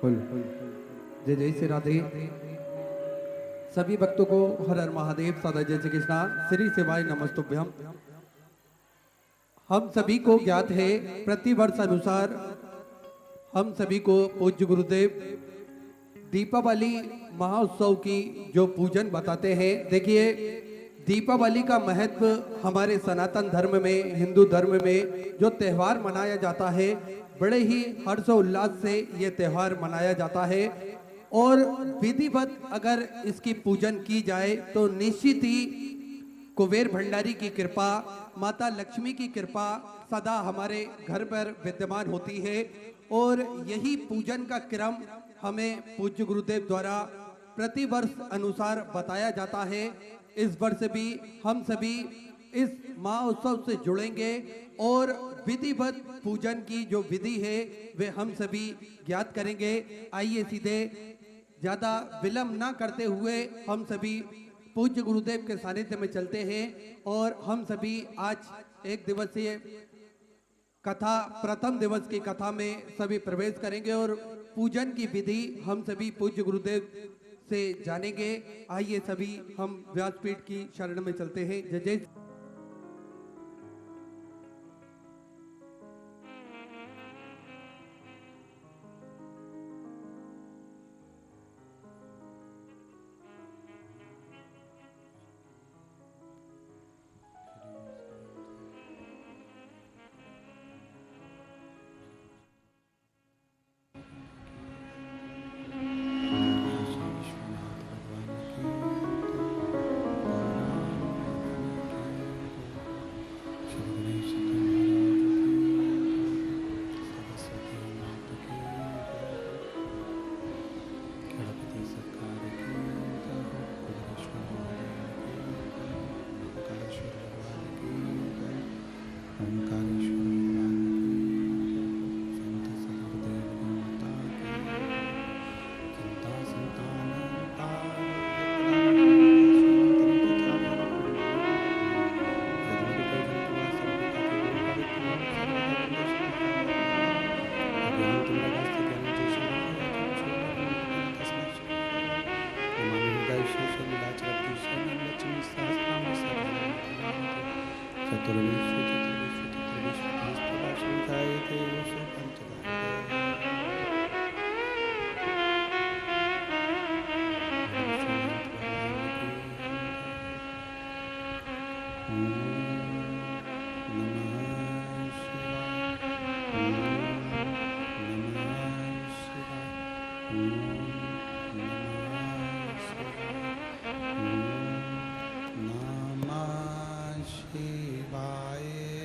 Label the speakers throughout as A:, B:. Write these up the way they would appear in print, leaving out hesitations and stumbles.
A: Full जय जय श्री राधे। सभी भक्तों को हर हर महादेव, सदा जय श्री कृष्णा, श्री शिवाय नमस्तुभ्यम। हम सभी को ज्ञात है, प्रतिवर्ष अनुसार हम सभी को पूज्य गुरुदेव दीपावली महोत्सव की जो पूजन बताते हैं। देखिए, दीपावली का महत्व हमारे सनातन धर्म में, हिंदू धर्म में जो त्यौहार मनाया जाता है, बड़े ही हर्षोल्लास से ये त्यौहार मनाया जाता है। और विधिवत अगर इसकी पूजन की जाए तो निश्चित ही कुबेर भंडारी की कृपा, माता लक्ष्मी की कृपा सदा हमारे घर पर विद्यमान होती है। और यही पूजन का क्रम हमें पूज्य गुरुदेव द्वारा प्रतिवर्ष अनुसार बताया जाता है। इस वर्ष भी हम सभी इस महोत्सव से जुड़ेंगे और विधिवत पूजन की जो विधि है वे हम सभी ज्ञात करेंगे। आइए सीधे ज्यादा विलंब ना करते हुए हम सभी पूज्य गुरुदेव के सानिध्य में चलते हैं और हम सभी आज एक दिवसीय कथा, प्रथम दिवस की कथा में सभी प्रवेश करेंगे और पूजन की विधि हम सभी पूज्य गुरुदेव से जानेंगे। आइए सभी हम व्यासपीठ की शरण में चलते हैं। जय जय।
B: शिवाय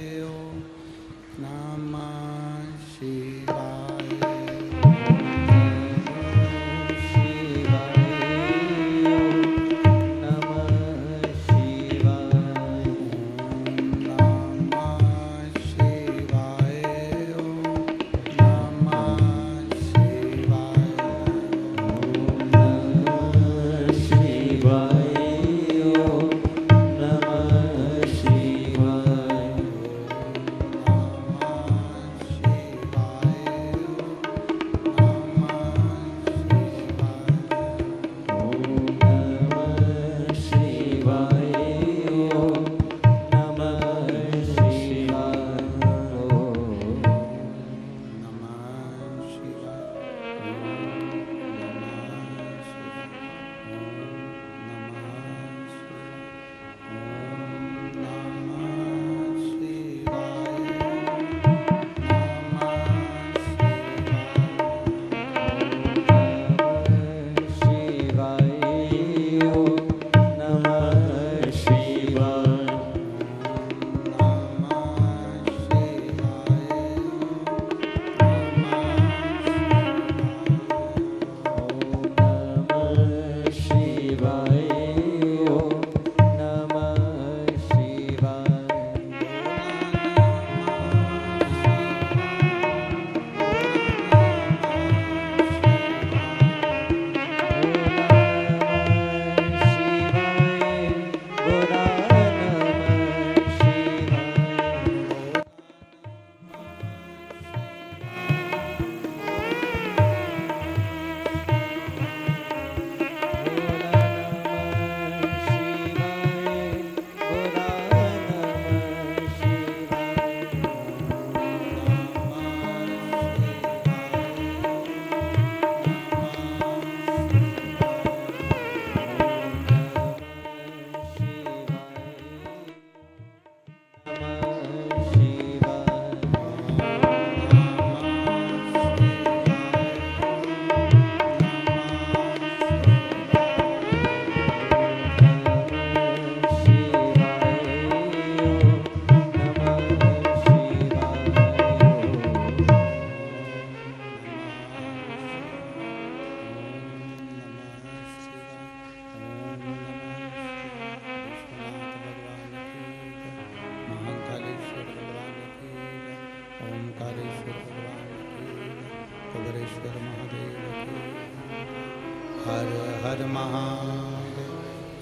B: हर हर महादेव,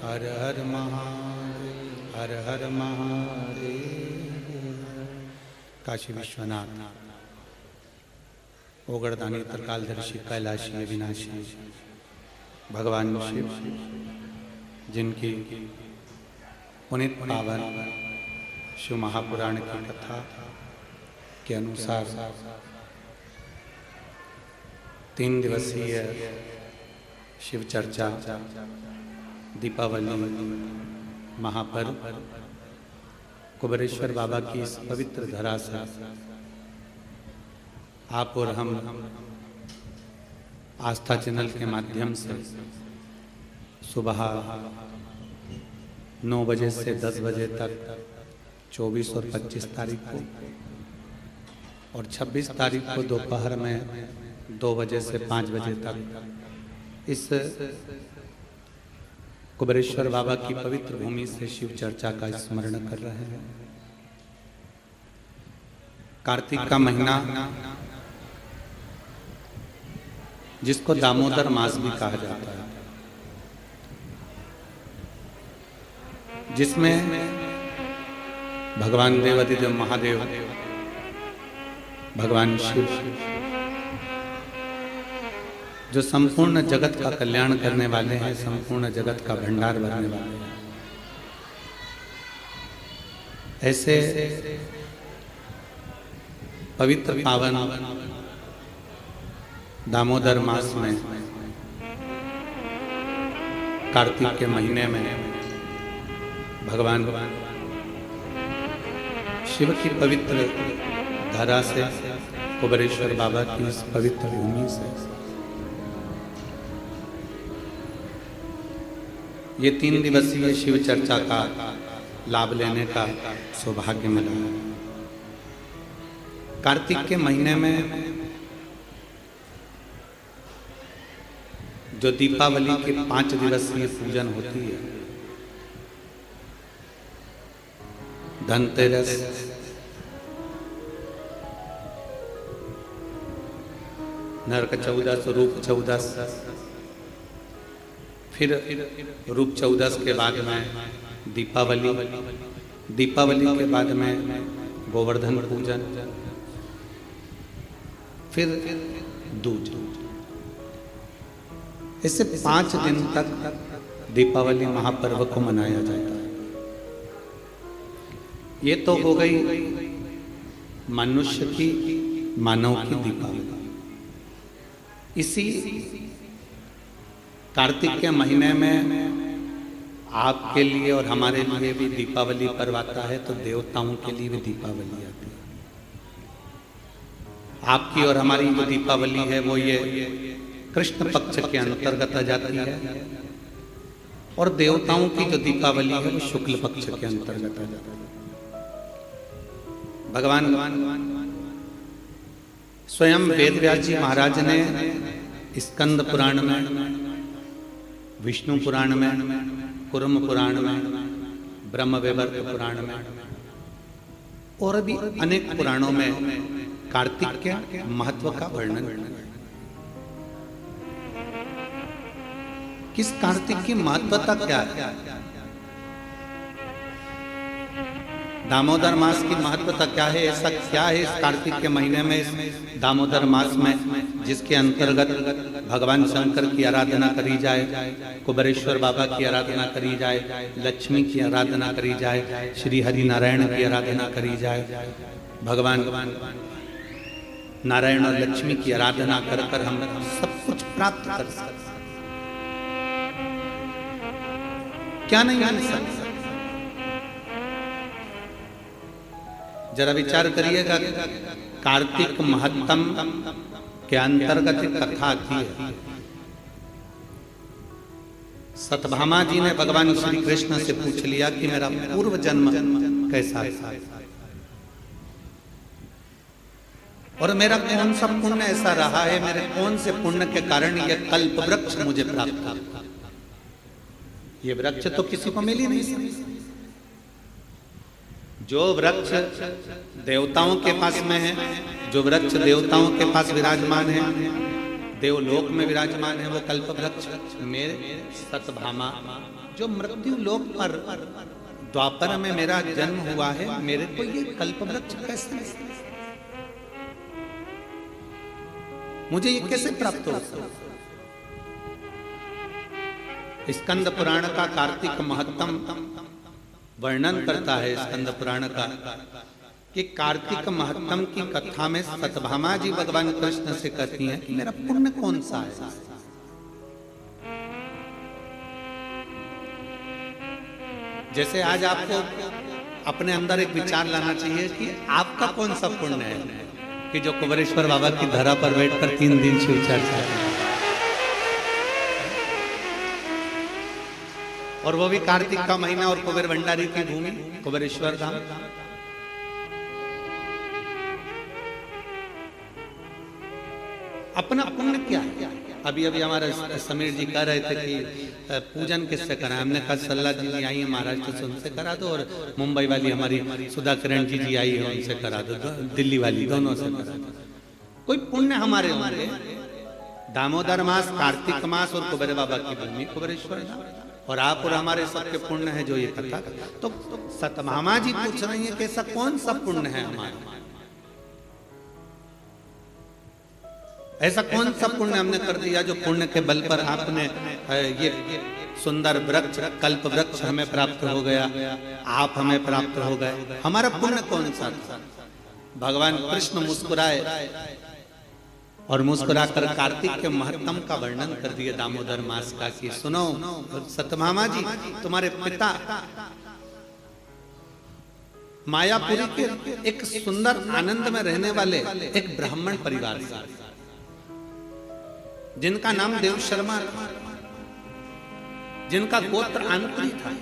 B: हर हर महादेव, हर हर महादेव। काशी विश्वनाथ, ओगड़दानी, त्रिकालदर्शी, कैलाशी, अविनाशी भगवान शिव, जिनकी पुनित पावन शिव महापुराण की कथा के अनुसार 3 दिवसीय शिव चर्चा दीपावली महापर्व कुबेरेश्वर बाबा की इस पवित्र धरा से आप और हम आस्था चैनल के माध्यम से सुबह 9 बजे से 10 बजे तक 24 और 25 तारीख को और 26 तारीख को दोपहर में 2 बजे से 5 बजे तक इस कुबेरेश्वर बाबा की पवित्र भूमि से शिव चर्चा का स्मरण कर रहे हैं। कार्तिक का महीना, जिसको दामोदर मास भी कहा जाता है, जिसमें भगवान देवादिदेव महादेव, भगवान शिव, जो संपूर्ण जगत का कल्याण करने वाले हैं, संपूर्ण जगत का भंडार भरने वाले हैं, ऐसे पवित्र पावन दामोदर मास में कार्तिक के महीने में भगवान शिव की पवित्र धरा से, कुबेरेश्वर बाबा की इस पवित्र भूमि से ये 3 दिवसीय शिव चर्चा का लाभ लेने का सौभाग्य मिला है। कार्तिक के महीने में जो दीपावली के 5 दिवसीय पूजन होती है, धनतेरस, नरक चौदस, रूप चौदस, फिर रूप चौदस के बाद में दीपावली, दीपावली के बाद में गोवर्धन पूजन, फिर दूज। इससे 5 दिन तक दीपावली महापर्व को मनाया जाता है। ये तो हो गई मनुष्य की, मानव की दीपावली। इसी कार्तिक के महीने में आपके लिए और हमारे लिए भी दीपावली पर्व आता है, तो देवताओं के लिए भी दीपावली आती है। आपकी और हमारी जो दीपावली है वो ये कृष्ण पक्ष के अंतर्गत आ जाती है, और देवताओं की जो दीपावली है वो शुक्ल पक्ष के अंतर्गत आ जाती है। भगवान स्वयं वेदव्यास जी महाराज ने स्कंद पुराण में, विष्णु पुराण में, कुर्म पुराण में, ब्रह्मवैवर्त पुराण में और भी अनेक पुराणों में कार्तिक के महत्व का वर्णन किया। किस कार्तिक की महत्वता क्या है? दामोदर मास की महत्वता क्या है? ऐसा क्या है इस कार्तिक के महीने में, इस दामोदर मास में, जिसके अंतर्गत भगवान शंकर की आराधना करी जाए, कुबेरेश्वर बाबा की आराधना करी जाए, लक्ष्मी की आराधना करी जाए, श्री हरि नारायण की आराधना करी जाए। भगवान नारायण और लक्ष्मी की आराधना कर कर हम सब कुछ प्राप्त कर सकते। क्या नहीं मिल सकता? जरा विचार करिएगा, कार्तिक महत्तम के अंतर्गत कथा की है। सतभामा जी ने भगवान श्री कृष्ण से पूछ लिया कि मेरा पूर्व जन्म कैसा था और मेरा कौन सा पुण्य ऐसा रहा है, मेरे कौन से पुण्य के कारण यह कल्प वृक्ष मुझे प्राप्त हुआ। ये वृक्ष तो किसी को मिल ही नहीं सकता। जो वृक्ष देवताओं के पास में है, जो वृक्ष देवताओं के पास विराजमान है, देवलोक में विराजमान है वो कल्प वृक्ष, मेरे सतभामा जो मृत्यु लोक पर द्वापर में मेरा जन्म हुआ है, मेरे को ये कल्प वृक्ष कैसे, मुझे ये कैसे प्राप्त हो सकता? स्कंद पुराण का कार्तिक महत्तम वर्णन करता है, स्कंद पुराण का, कि कार्तिक महत्तम की कथा में सतभामा जी भगवान कृष्ण से कहती हैं कि मेरा पुण्य कौन सा है। जैसे आज आपको अपने अंदर एक विचार लाना चाहिए कि आपका कौन सा पुण्य है कि जो कुबेरेश्वर बाबा की धरा पर बैठकर 3 दिन शिव चर्चा है, और वो भी कार्तिक का महीना और कुबेर भंडारी की भूमि कुबेरेश्वर धाम। अपना पुण्य क्या है? अभी अभी हमारा समीर जी कह रहे थे कि पूजन किससे करा, हमने कहा सल्ला जी आई है महाराष्ट्र से, उनसे करा दो, और मुंबई वाली हमारी सुधा किरण जी आई है, उनसे करा दो, दिल्ली वाली, दोनों से करा दो। कोई पुण्य हमारे होंगे, दामोदर मास, कार्तिक मास और कुबेर बाबा की भूमि कुबेरेश्वर धाम, और आप और हमारे सबके पुण्य है जो ये कथा। तो सतभामा जी पूछ रही है कि ऐसा कौन सा पुण्य है हमारा, ऐसा कौन सा पुण्य हमने कर दिया जो पुण्य के बल पर आपने ये सुंदर वृक्ष, कल्प वृक्ष हमें प्राप्त हो गया, आप हमें प्राप्त हो गए, हमारा पुण्य कौन सा था? भगवान कृष्ण मुस्कुराए और मुस्कुराकर कार्तिक के महत्तम का वर्णन कर दिया दामोदर मास का, कि सुनो सतभामा जी, तुम्हारे पिता मायापुरी के एक सुंदर आनंद में रहने वाले एक ब्राह्मण परिवार से, जिनका नाम देव शर्मा था, जिनका गोत्र आंत्री था।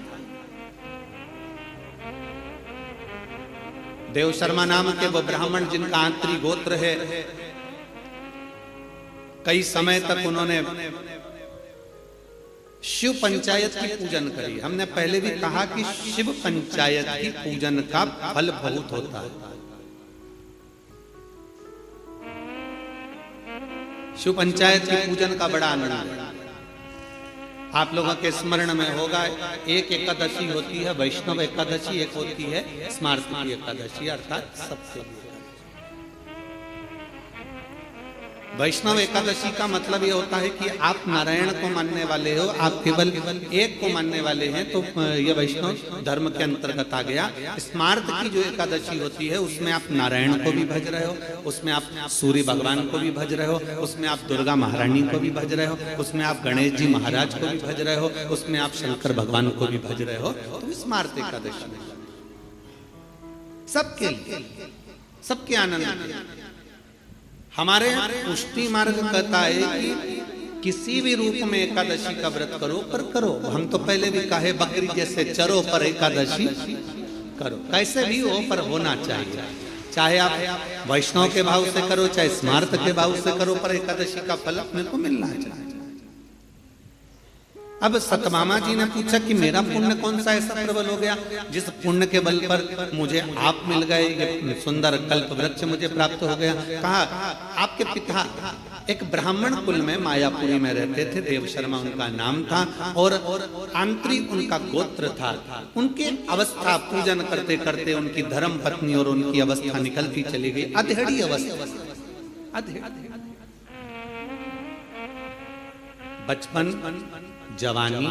B: देव शर्मा नाम के वो ब्राह्मण जिनका आंत्री गोत्र है, कई समय तक उन्होंने शिव पंचायत की पूजन करी। हमने पहले भी कहा कि शिव पंचायत की पूजन का फल बहुत होता है। शिव पंचायत की पूजन का बड़ा आनंद है। आप लोगों के स्मरण में होगा, एक एकादशी होती है वैष्णव एकादशी, एक होती है स्मार्ती एकादशी, अर्थात सबसे वैष्णव एकादशी का मतलब ये होता है कि आप नारायण को मानने वाले हो, आप केवल एक को मानने वाले हैं, तो ये वैष्णव धर्म के अंतर्गत आ गया। स्मार्त की जो एकादशी होती है उसमें आप नारायण को भी भज रहे हो, उसमें आप सूर्य भगवान को भी भज रहे हो, उसमें आप दुर्गा महारानी को भी भज रहे हो, उसमें आप गणेश जी महाराज को भी भज रहे हो, उसमें आप शंकर भगवान को भी भज रहे हो। तो स्मार्त एकादशी सबके लिए, सबके आनंद। हमारे पुष्टि मार्ग कहता है कि किसी भी रूप में एकादशी का व्रत करो, पर करो। हम तो पहले भी कहे बकरी जैसे चरो पर एकादशी करो, कैसे भी हो पर होना चाहिए। चाहे आप वैष्णव के भाव से करो, चाहे स्मार्त के भाव से करो, पर एकादशी का फल अपने को मिलना चाहिए। अब सतभामा जी ने पूछा कि मेरा पुण्य कौन सा ऐसा प्रबल हो गया जिस पुण्य के बल पर मुझे आप मिल गए, ये सुंदर कल्प वृक्ष मुझे प्राप्त हो गया। कहा आपके पिता एक ब्राह्मण कुल में मायापुरी में रहते थे, देव शर्मा उनका नाम था, और आंत्री उनका गोत्र था। उनकी अवस्था पूजन करते करते उनकी धर्म पत्नी और उनकी अवस्था निकलती चली गई, अधेड़ी अवस्था। बचपन, जवानी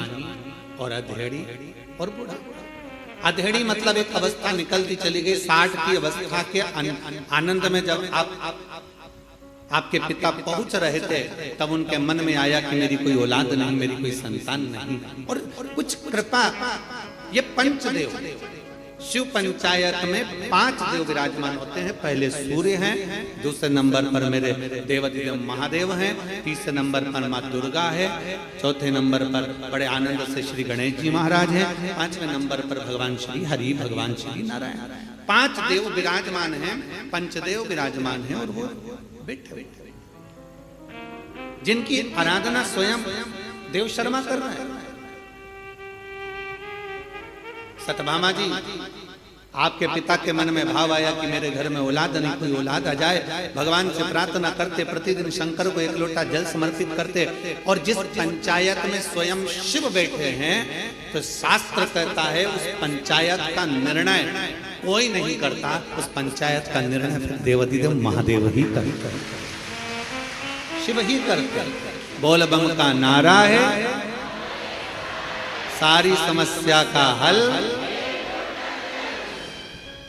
B: और अधेड़ी और बूढ़ा। अधेड़ी मतलब एक अवस्था निकलती चली गई, 60 की अवस्था के आनंद में जब आपके पिता पहुंच रहे थे, तब उनके मन में आया कि मेरी कोई औलाद नहीं, मेरी कोई संतान नहीं, और कुछ कृपा। ये पंचदेव शिव पंचायत में 5 देव विराजमान होते हैं। पहले सूर्य हैं, दूसरे नंबर पर मेरे देवाधिदेव महादेव हैं, तीसरे नंबर पर माँ दुर्गा है, चौथे नंबर पर बड़े आनंद से श्री गणेश जी महाराज हैं, 5वें नंबर पर भगवान श्री हरि, भगवान श्री नारायण। 5 देव विराजमान हैं, पंचदेव विराजमान हैं, और वो बैठे जिनकी आराधना स्वयं देव शर्मा कर रहे हैं। सतभामा जी आपके पिता के मन में भाव आया कि मेरे घर में औलाद नहीं, कोई औलाद आ जाए। भगवान से प्रार्थना करते, प्रतिदिन शंकर को एक लोटा जल समर्पित करते। और जिस पंचायत में स्वयं शिव बैठे हैं, तो शास्त्र कहता है उस पंचायत का निर्णय कोई नहीं करता, उस पंचायत का निर्णय फिर देवाधिदेव महादेव ही करते, शिव ही करते। बोल बम का नारा है, सारी समस्या का हल।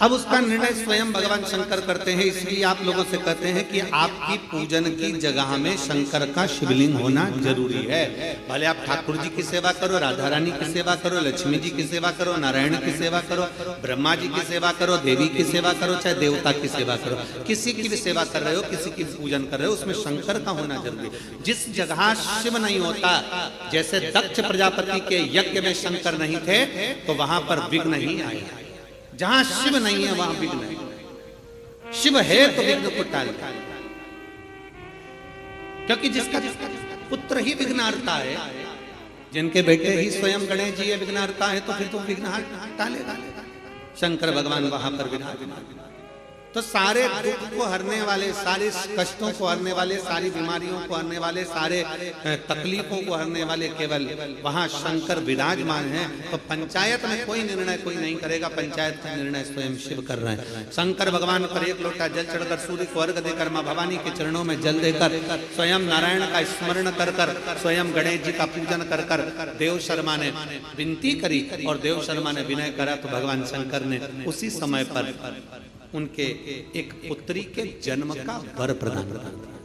B: अब उसका निर्णय स्वयं भगवान शंकर करते हैं। इसलिए आप लोगों से कहते हैं कि आपकी पूजन की जगह में शंकर का शिवलिंग होना जरूरी है। भले आप ठाकुर जी की सेवा करो, राधा रानी की सेवा करो, लक्ष्मी जी की सेवा करो, नारायण की सेवा करो, ब्रह्मा जी की सेवा करो, देवी की सेवा करो, चाहे देवता की सेवा करो, किसी की भी सेवा कर रहे हो, किसी की पूजन कर रहे हो, उसमें शंकर का होना जरूरी है। जिस जगह शिव नहीं होता, जैसे दक्ष प्रजापति के यज्ञ में शंकर नहीं थे, तो वहां पर विघ्न नहीं आया। जहां शिव नहीं है वहां विघ्न है। शिव है तो विघ्न को टाल, क्योंकि जिसका पुत्र ही विघ्नहर्ता है, जिनके बेटे ही स्वयं गणेश जी विघ्नहर्ता है, तो फिर तो विघ्न टालेगा। शंकर भगवान वहां पर विघ्न, तो सारे दुख को हरने वाले, सारे कष्टों को हरने वाले, सारी बीमारियों को हरने वाले, सारे तकलीफों को हरने वाले केवल वहां शंकर विराजमान हैं। तो पंचायत में कोई निर्णय कोई नहीं करेगा, पंचायत का निर्णय स्वयं शिव कर रहे हैं। शंकर भगवान पर एक लोटा जल चढ़कर, सूर्य को अर्घ देकर, मां भवानी के चरणों में जल देकर, स्वयं नारायण का स्मरण कर कर, स्वयं गणेश जी का पूजन कर कर देव शर्मा ने विनती करी, और देव शर्मा ने विनय करा तो भगवान शंकर ने उसी समय पर उनके एक पुत्री के जन्म का वर प्रदान कर दिया।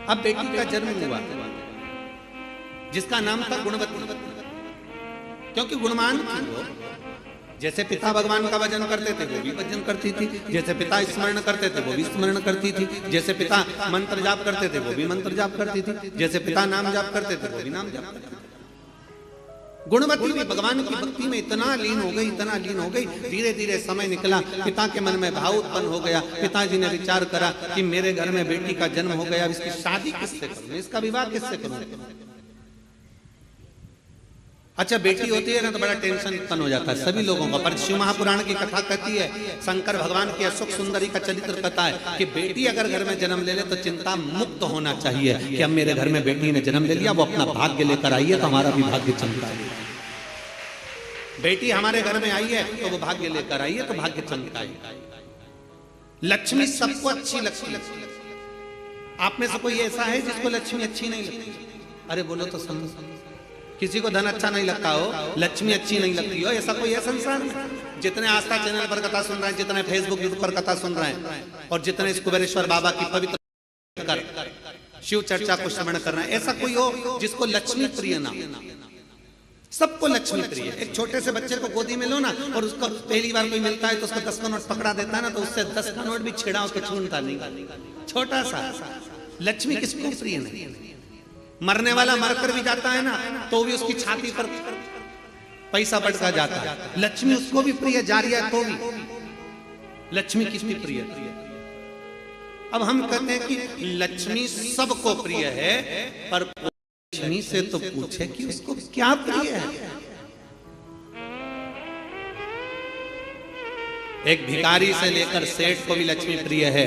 B: अब बेटी का जन्म हुआ जिसका नाम था गुणवती, क्योंकि गुणमान थी वो। जैसे पिता भगवान का भजन करते थे वो भी भजन करती थी, जैसे पिता स्मरण करते थे वो भी स्मरण करती थी, जैसे पिता मंत्र जाप करते थे वो भी मंत्र जाप करती थी, जैसे पिता नाम जाप करते थे वो भी नाम जाप करती थी। गुणवती भी भगवान की भक्ति में इतना लीन हो गई, इतना लीन हो गई। धीरे धीरे समय निकला, पिता के मन में भाव उत्पन्न हो गया। पिताजी ने विचार करा कि मेरे घर में बेटी का जन्म हो गया, इसकी शादी किससे करूं, इसका विवाह किससे करूं। अच्छा, बेटी होती है ना तो बड़ा टेंशन उत्पन्न हो जाता है सभी लोगों का। पर शिव महापुराण की कथा कहती है, शंकर भगवान की अशोक सुंदरी का चरित्र कहता है कि बेटी अगर घर में जन्म ले ले तो चिंता मुक्त होना चाहिए कि अब मेरे घर में बेटी ने जन्म ले लिया, वो अपना भाग्य लेकर आई है तो हमारा भी भाग्य चमका है। बेटी हमारे घर में आई है तो वो भाग्य लेकर आई है तो भाग्य चमका है। लक्ष्मी सबको अच्छी लगती है। आप में से कोई ऐसा है जिसको लक्ष्मी अच्छी नहीं लगती? अरे बोलो तो समझ। किसी को धन अच्छा नहीं लगता हो, लक्ष्मी अच्छी नहीं लगती हो, ऐसा कोई है संसार में? जितने आस्था चैनल पर कथा सुन रहे हैं, जितने फेसबुक यूट्यूब पर कथा सुन रहे हैं, और जितने इस कुबेरेश्वर बाबा की पवित्र कर शिव चर्चा को श्रवण कर रहे हैं, ऐसा कोई हो जिसको लक्ष्मी प्रिय ना? सबको लक्ष्मी प्रिय। एक छोटे से बच्चे को गोदी में लो ना, और उसको पहली बार कोई मिलता है तो उसको 10 का नोट पकड़ा देता है ना, तो उससे 10 का नोट भी छेड़ा होकर छूटता नहीं। छोटा सा लक्ष्मी किसको प्रिय नहीं? मरने वाला मरकर भी जाता है ना, तो भी उसकी छाती पर पैसा बढ़ता जाता है। लक्ष्मी उसको भी प्रिय जा रही है तो भी लक्ष्मी किसकी प्रिय? अब हम कहते हैं कि लक्ष्मी सबको प्रिय है, पर लक्ष्मी से तो पूछे कि उसको क्या प्रिय है। एक भिखारी से लेकर सेठ को भी लक्ष्मी प्रिय है,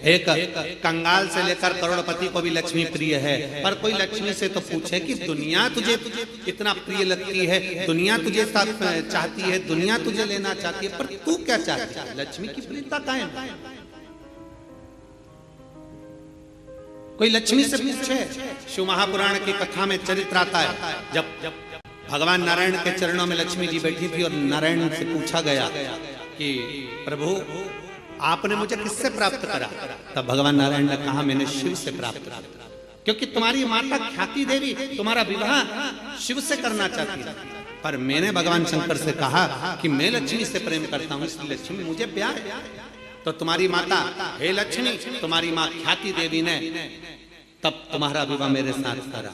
B: एक कंगाल से लेकर करोड़पति को भी लक्ष्मी प्रिय है, पर कोई लक्ष्मी से तो पूछे कि दुनिया तुझे इतना प्रिय लगती है, दुनिया तुझे चाहती है, दुनिया तुझे लेना चाहती है, पर तू क्या चाहती है? लक्ष्मी की प्रियता कायम। कोई लक्ष्मी से पूछे? शिव महापुराण की कथा में चरित्र आता है, जब भगवान नारायण के चरणों में लक्ष्मी जी बैठी थी और नारायण से पूछा गया कि प्रभु आपने मुझे किससे प्राप्त करा? तब भगवान नारायण ने कहा मैंने शिव से प्राप्त करा, क्योंकि तुम्हारी माता ख्याति देवी तुम्हारा विवाह शिव से करना चाहती है, पर मैंने भगवान शंकर से कहा कि मैं लक्ष्मी से प्रेम करता हूं, इसलिए लक्ष्मी मुझे प्यार है। तो तुम्हारी माता हे लक्ष्मी, तुम्हारी माँ ख्याति देवी ने तब तुम्हारा विवाह मेरे साथ करा।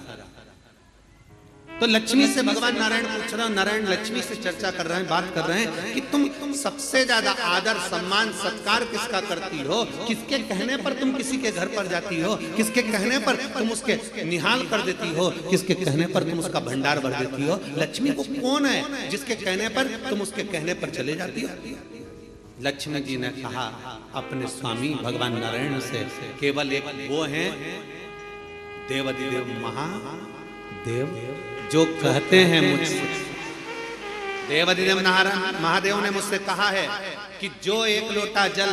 B: तो लक्ष्मी से भगवान नारायण पूछ रहे हैं, नारायण लक्ष्मी से चर्चा कर रहे हैं, बात कर रहे हैं कि तुम सबसे ज्यादा आदर सम्मान सत्कार किसका करती हो, किसके कहने पर तुम किसी के घर पर जाती हो, किसके कहने पर तुम उसके निहाल कर देती हो, किसके कहने पर तुम उसका भंडार भर देती हो। लक्ष्मी को कौन है जिसके कहने पर तुम उसके कहने पर चले जाती हो। लक्ष्मी जी ने कहा अपने स्वामी भगवान नारायण से, केवल एक वो है देवाधिदेव महादेव जो कहते हैं मुझसे। देवाधिदेव महादेव ने मुझसे कहा है कि जो एक लोटा जल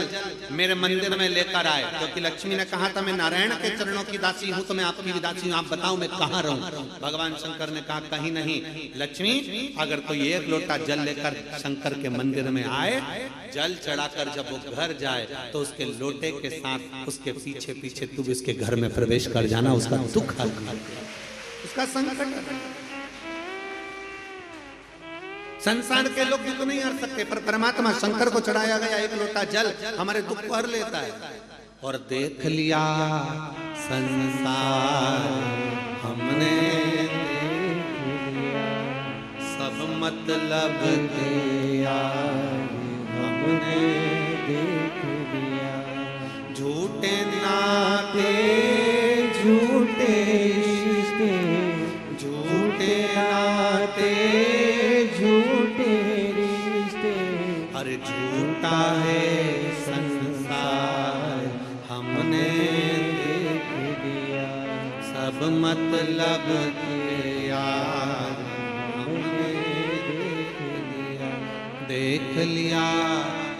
B: मेरे मंदिर में लेकर आए, क्योंकि लक्ष्मी ने कहा था मैं नारायण के चरणों की दासी हूं, तो मैं आपकी भी दासी हूं, आप बताओ मैं कहां रहूं। भगवान शंकर ने कहा कहीं नहीं लक्ष्मी, अगर कोई एक लोटा जल लेकर शंकर के मंदिर में आए, जल चढ़ाकर जब वो घर जाए तो उसके लोटे के साथ उसके पीछे पीछे तू भी उसके घर में प्रवेश कर जाना, उसका दुख हल कर, उसका संकट। संसार के लोग दुख नहीं हर सकते, पर परमात्मा शंकर को चढ़ाया गया एक लोटा जल हमारे दुख को हर लेता है। और देख लिया संसार हमने, सब मतलब के यार हमने देख लिया, झूठे नाते झूठे रिश्ते, झूठे नाते झूठे रिश्ते, अरे झूठा है संसार हमने देख लिया, सब मतलब के यार हमने देख लिया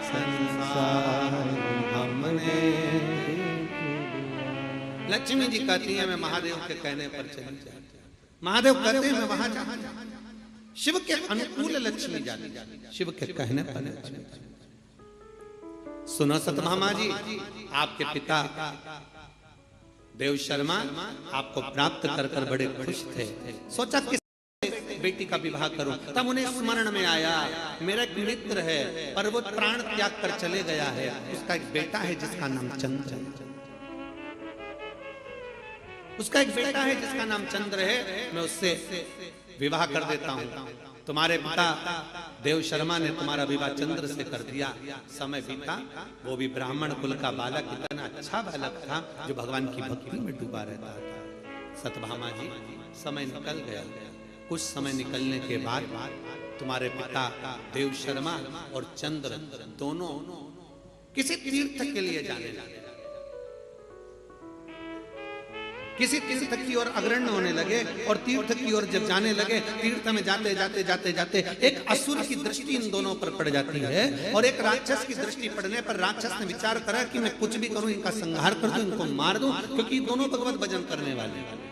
B: संसार हमने देख लिया। लक्ष्मी जी कहती है मैं महादेव के कहने पर चली जाती, महादेव कहते हैं मैं वहां जाऊं। शिव के अनुकूल लक्ष्मी जाती, शिव के कहने पर लक्ष्मी। सुनो सतभामा जी, आपके पिता देव शर्मा आपको प्राप्त कर कर बड़े खुश थे, सोचा किस बेटी का विवाह करूं, तब उन्हें स्मरण में आया मेरा एक मित्र है पर वो प्राण त्याग कर चले गया है, उसका एक बेटा है जिसका नाम चंद्र है, उसका एक बेटा है जिसका नाम चंद्र है, मैं उससे विवाह कर देता हूं। तुम्हारे पिता देव शर्मा ने तुम्हारा विवाह चंद्र से कर दिया, समय बीता, वो भी ब्राह्मण कुल का बालक, इतना अच्छा बालक था जो भगवान की भक्ति में डूबा रहता था। सतभामा जी समय निकल गया, कुछ समय निकलने के बाद तुम्हारे पिता देव शर्मा और चंद्र दोनों किसी तीर्थ के लिए जाने लगे, किसी तीर्थ की ओर अग्रणी होने लगे, और तीर्थ की ओर जब जाने लगे, तीर्थ में जाते जाते जाते जाते एक असुर की दृष्टि इन दोनों पर पड़ जाती है, और एक राक्षस की दृष्टि पड़ने पर राक्षस ने विचार करा कि मैं कुछ भी करूं, इनका संहार कर दूं, इनको मार दूं, क्योंकि दोनों भगवत भजन करने वाले हैं।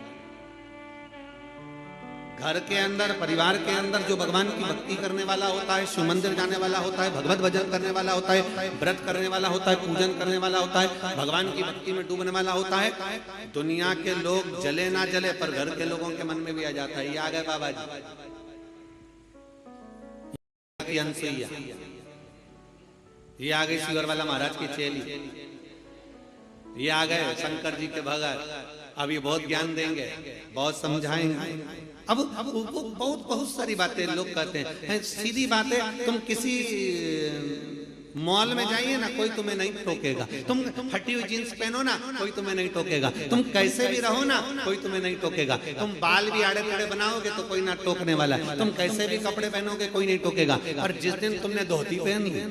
B: घर के अंदर परिवार के अंदर जो भगवान की भक्ति करने वाला होता है, शिव मंदिर जाने वाला होता है, भगवत भजन करने वाला होता है, व्रत करने वाला होता है, पूजन करने वाला होता है, भगवान की भक्ति में डूबने वाला होता है, दुनिया के लोग जले ना जले पर घर के लोगों के मन में भी आ जाता है, ये आ गए बाबा जी, अनसुईया, ये आ गई शिवर वाला महाराज की चेली, ये आ गए शंकर जी के भगत, अब ये बहुत ज्ञान देंगे, बहुत समझाएंगे। अब वो बहुत सारी बातें लोग कहते हैं, सीधी बातें, तुम किसी मॉल में जाइए ना, कोई तुम्हें नहीं टोकेगा, तुम फटी हुई जींस पहनो ना, कोई तुम्हें नहीं टोकेगा, तुम कैसे भी रहो ना, कोई तुम्हें नहीं टोकेगा, तुम बाल भी आड़े टेढ़े बनाओगे तो कोई ना टोकने वाला है, तुम कैसे भी कपड़े पहनोगे कोई नहीं टोकेगा। और जिस दिन तुमने धोती पहन ली,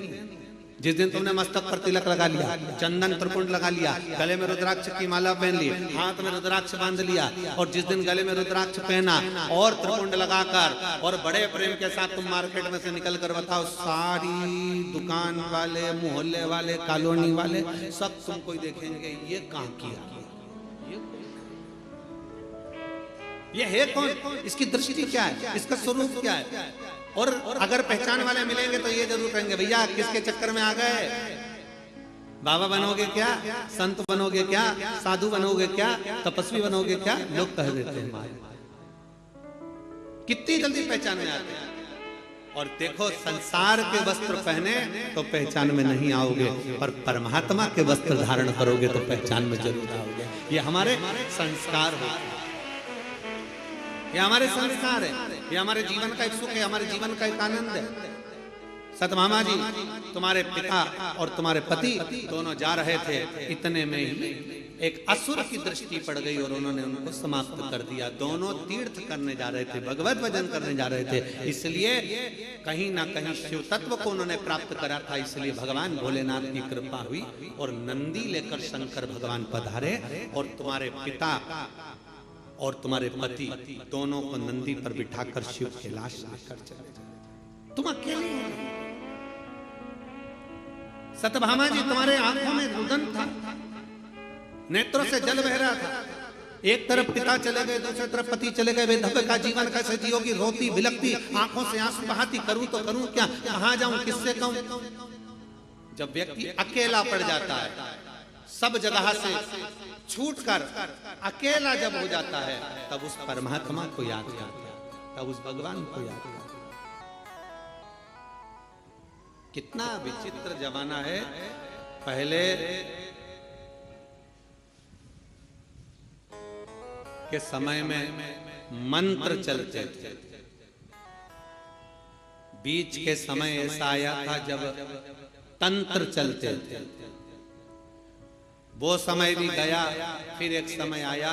B: जिस दिन तुमने मस्तक पर तिलक लगा लिया, चंदन त्रिपुंड लगा लिया, गले में रुद्राक्ष की माला पहन ली, हाथ में रुद्राक्ष बांध लिया, और जिस दिन गले में रुद्राक्ष पहना और त्रिपुंड लगाकर और बड़े प्रेम के साथ तुम मार्केट में से निकल कर बताओ, सारी दुकान वाले, मोहल्ले वाले, कॉलोनी वाले सब तुमको ही देखेंगे, ये कहां किया, ये है कौन, इसकी दृष्टि क्या है, इसका स्वरूप क्या है। और अगर पहचान वाले मिलेंगे तो ये जरूर कहेंगे भैया किसके चक्कर में आ गए, बाबा बनोगे क्या, संत बनोगे क्या, साधु बनोगे क्या, तपस्वी बनोगे क्या, लोग कह देते हैं। कितनी जल्दी पहचान में आते हैं। और देखो संसार के वस्त्र पहने तो पहचान में नहीं आओगे, पर परमात्मा के वस्त्र धारण करोगे तो पहचान में जरूर आओगे। ये हमारे संस्कार होते हैं। ये हमारे संस्कार है, ये हमारे जीवन का एक सुख है, हमारे जीवन का एक आनंद है। सतभामा जी, तुम्हारे पिता और तुम्हारे पति दोनों जा रहे थे, इतने में ही एक असुर की दृष्टि पड़ गई और उन्होंने उनको समाप्त कर दिया। दोनों तीर्थ करने जा रहे थे, भगवत भजन करने जा रहे थे, इसलिए कहीं ना कहीं शिव तत्व को उन्होंने प्राप्त करा था। इसलिए भगवान भोलेनाथ की कृपा हुई और नंदी लेकर शंकर भगवान पधारे और तुम्हारे पिता और तुम्हारे पति दोनों को नंदी पर बिठाकर शिव कैलाश लेकर चले। तुम अकेले हो। सतभामा जी, तुम्हारे आंखों में रुदन था, नेत्रों से जल बह रहा था। एक तरफ पिता चले गए, दूसरी तरफ पति चले गए। विधवा का जीवन कैसे जियोगी? रोती बिलखती, आंखों से आंसू बहाती, करूं तो करूं क्या, कहां जाऊं, किससे कहूं? जब व्यक्ति अकेला पड़ जाता है, सब जगह से छूटकर अकेला जब हो जाता है, तब उस परमात्मा को याद करता है, तब उस भगवान को याद करता है। कितना विचित्र जमाना है। पहले के समय में मंत्र चलते थे, बीच के समय ऐसा आया था जब तंत्र चलते थे। वो समय भी गया, फिर एक समय आया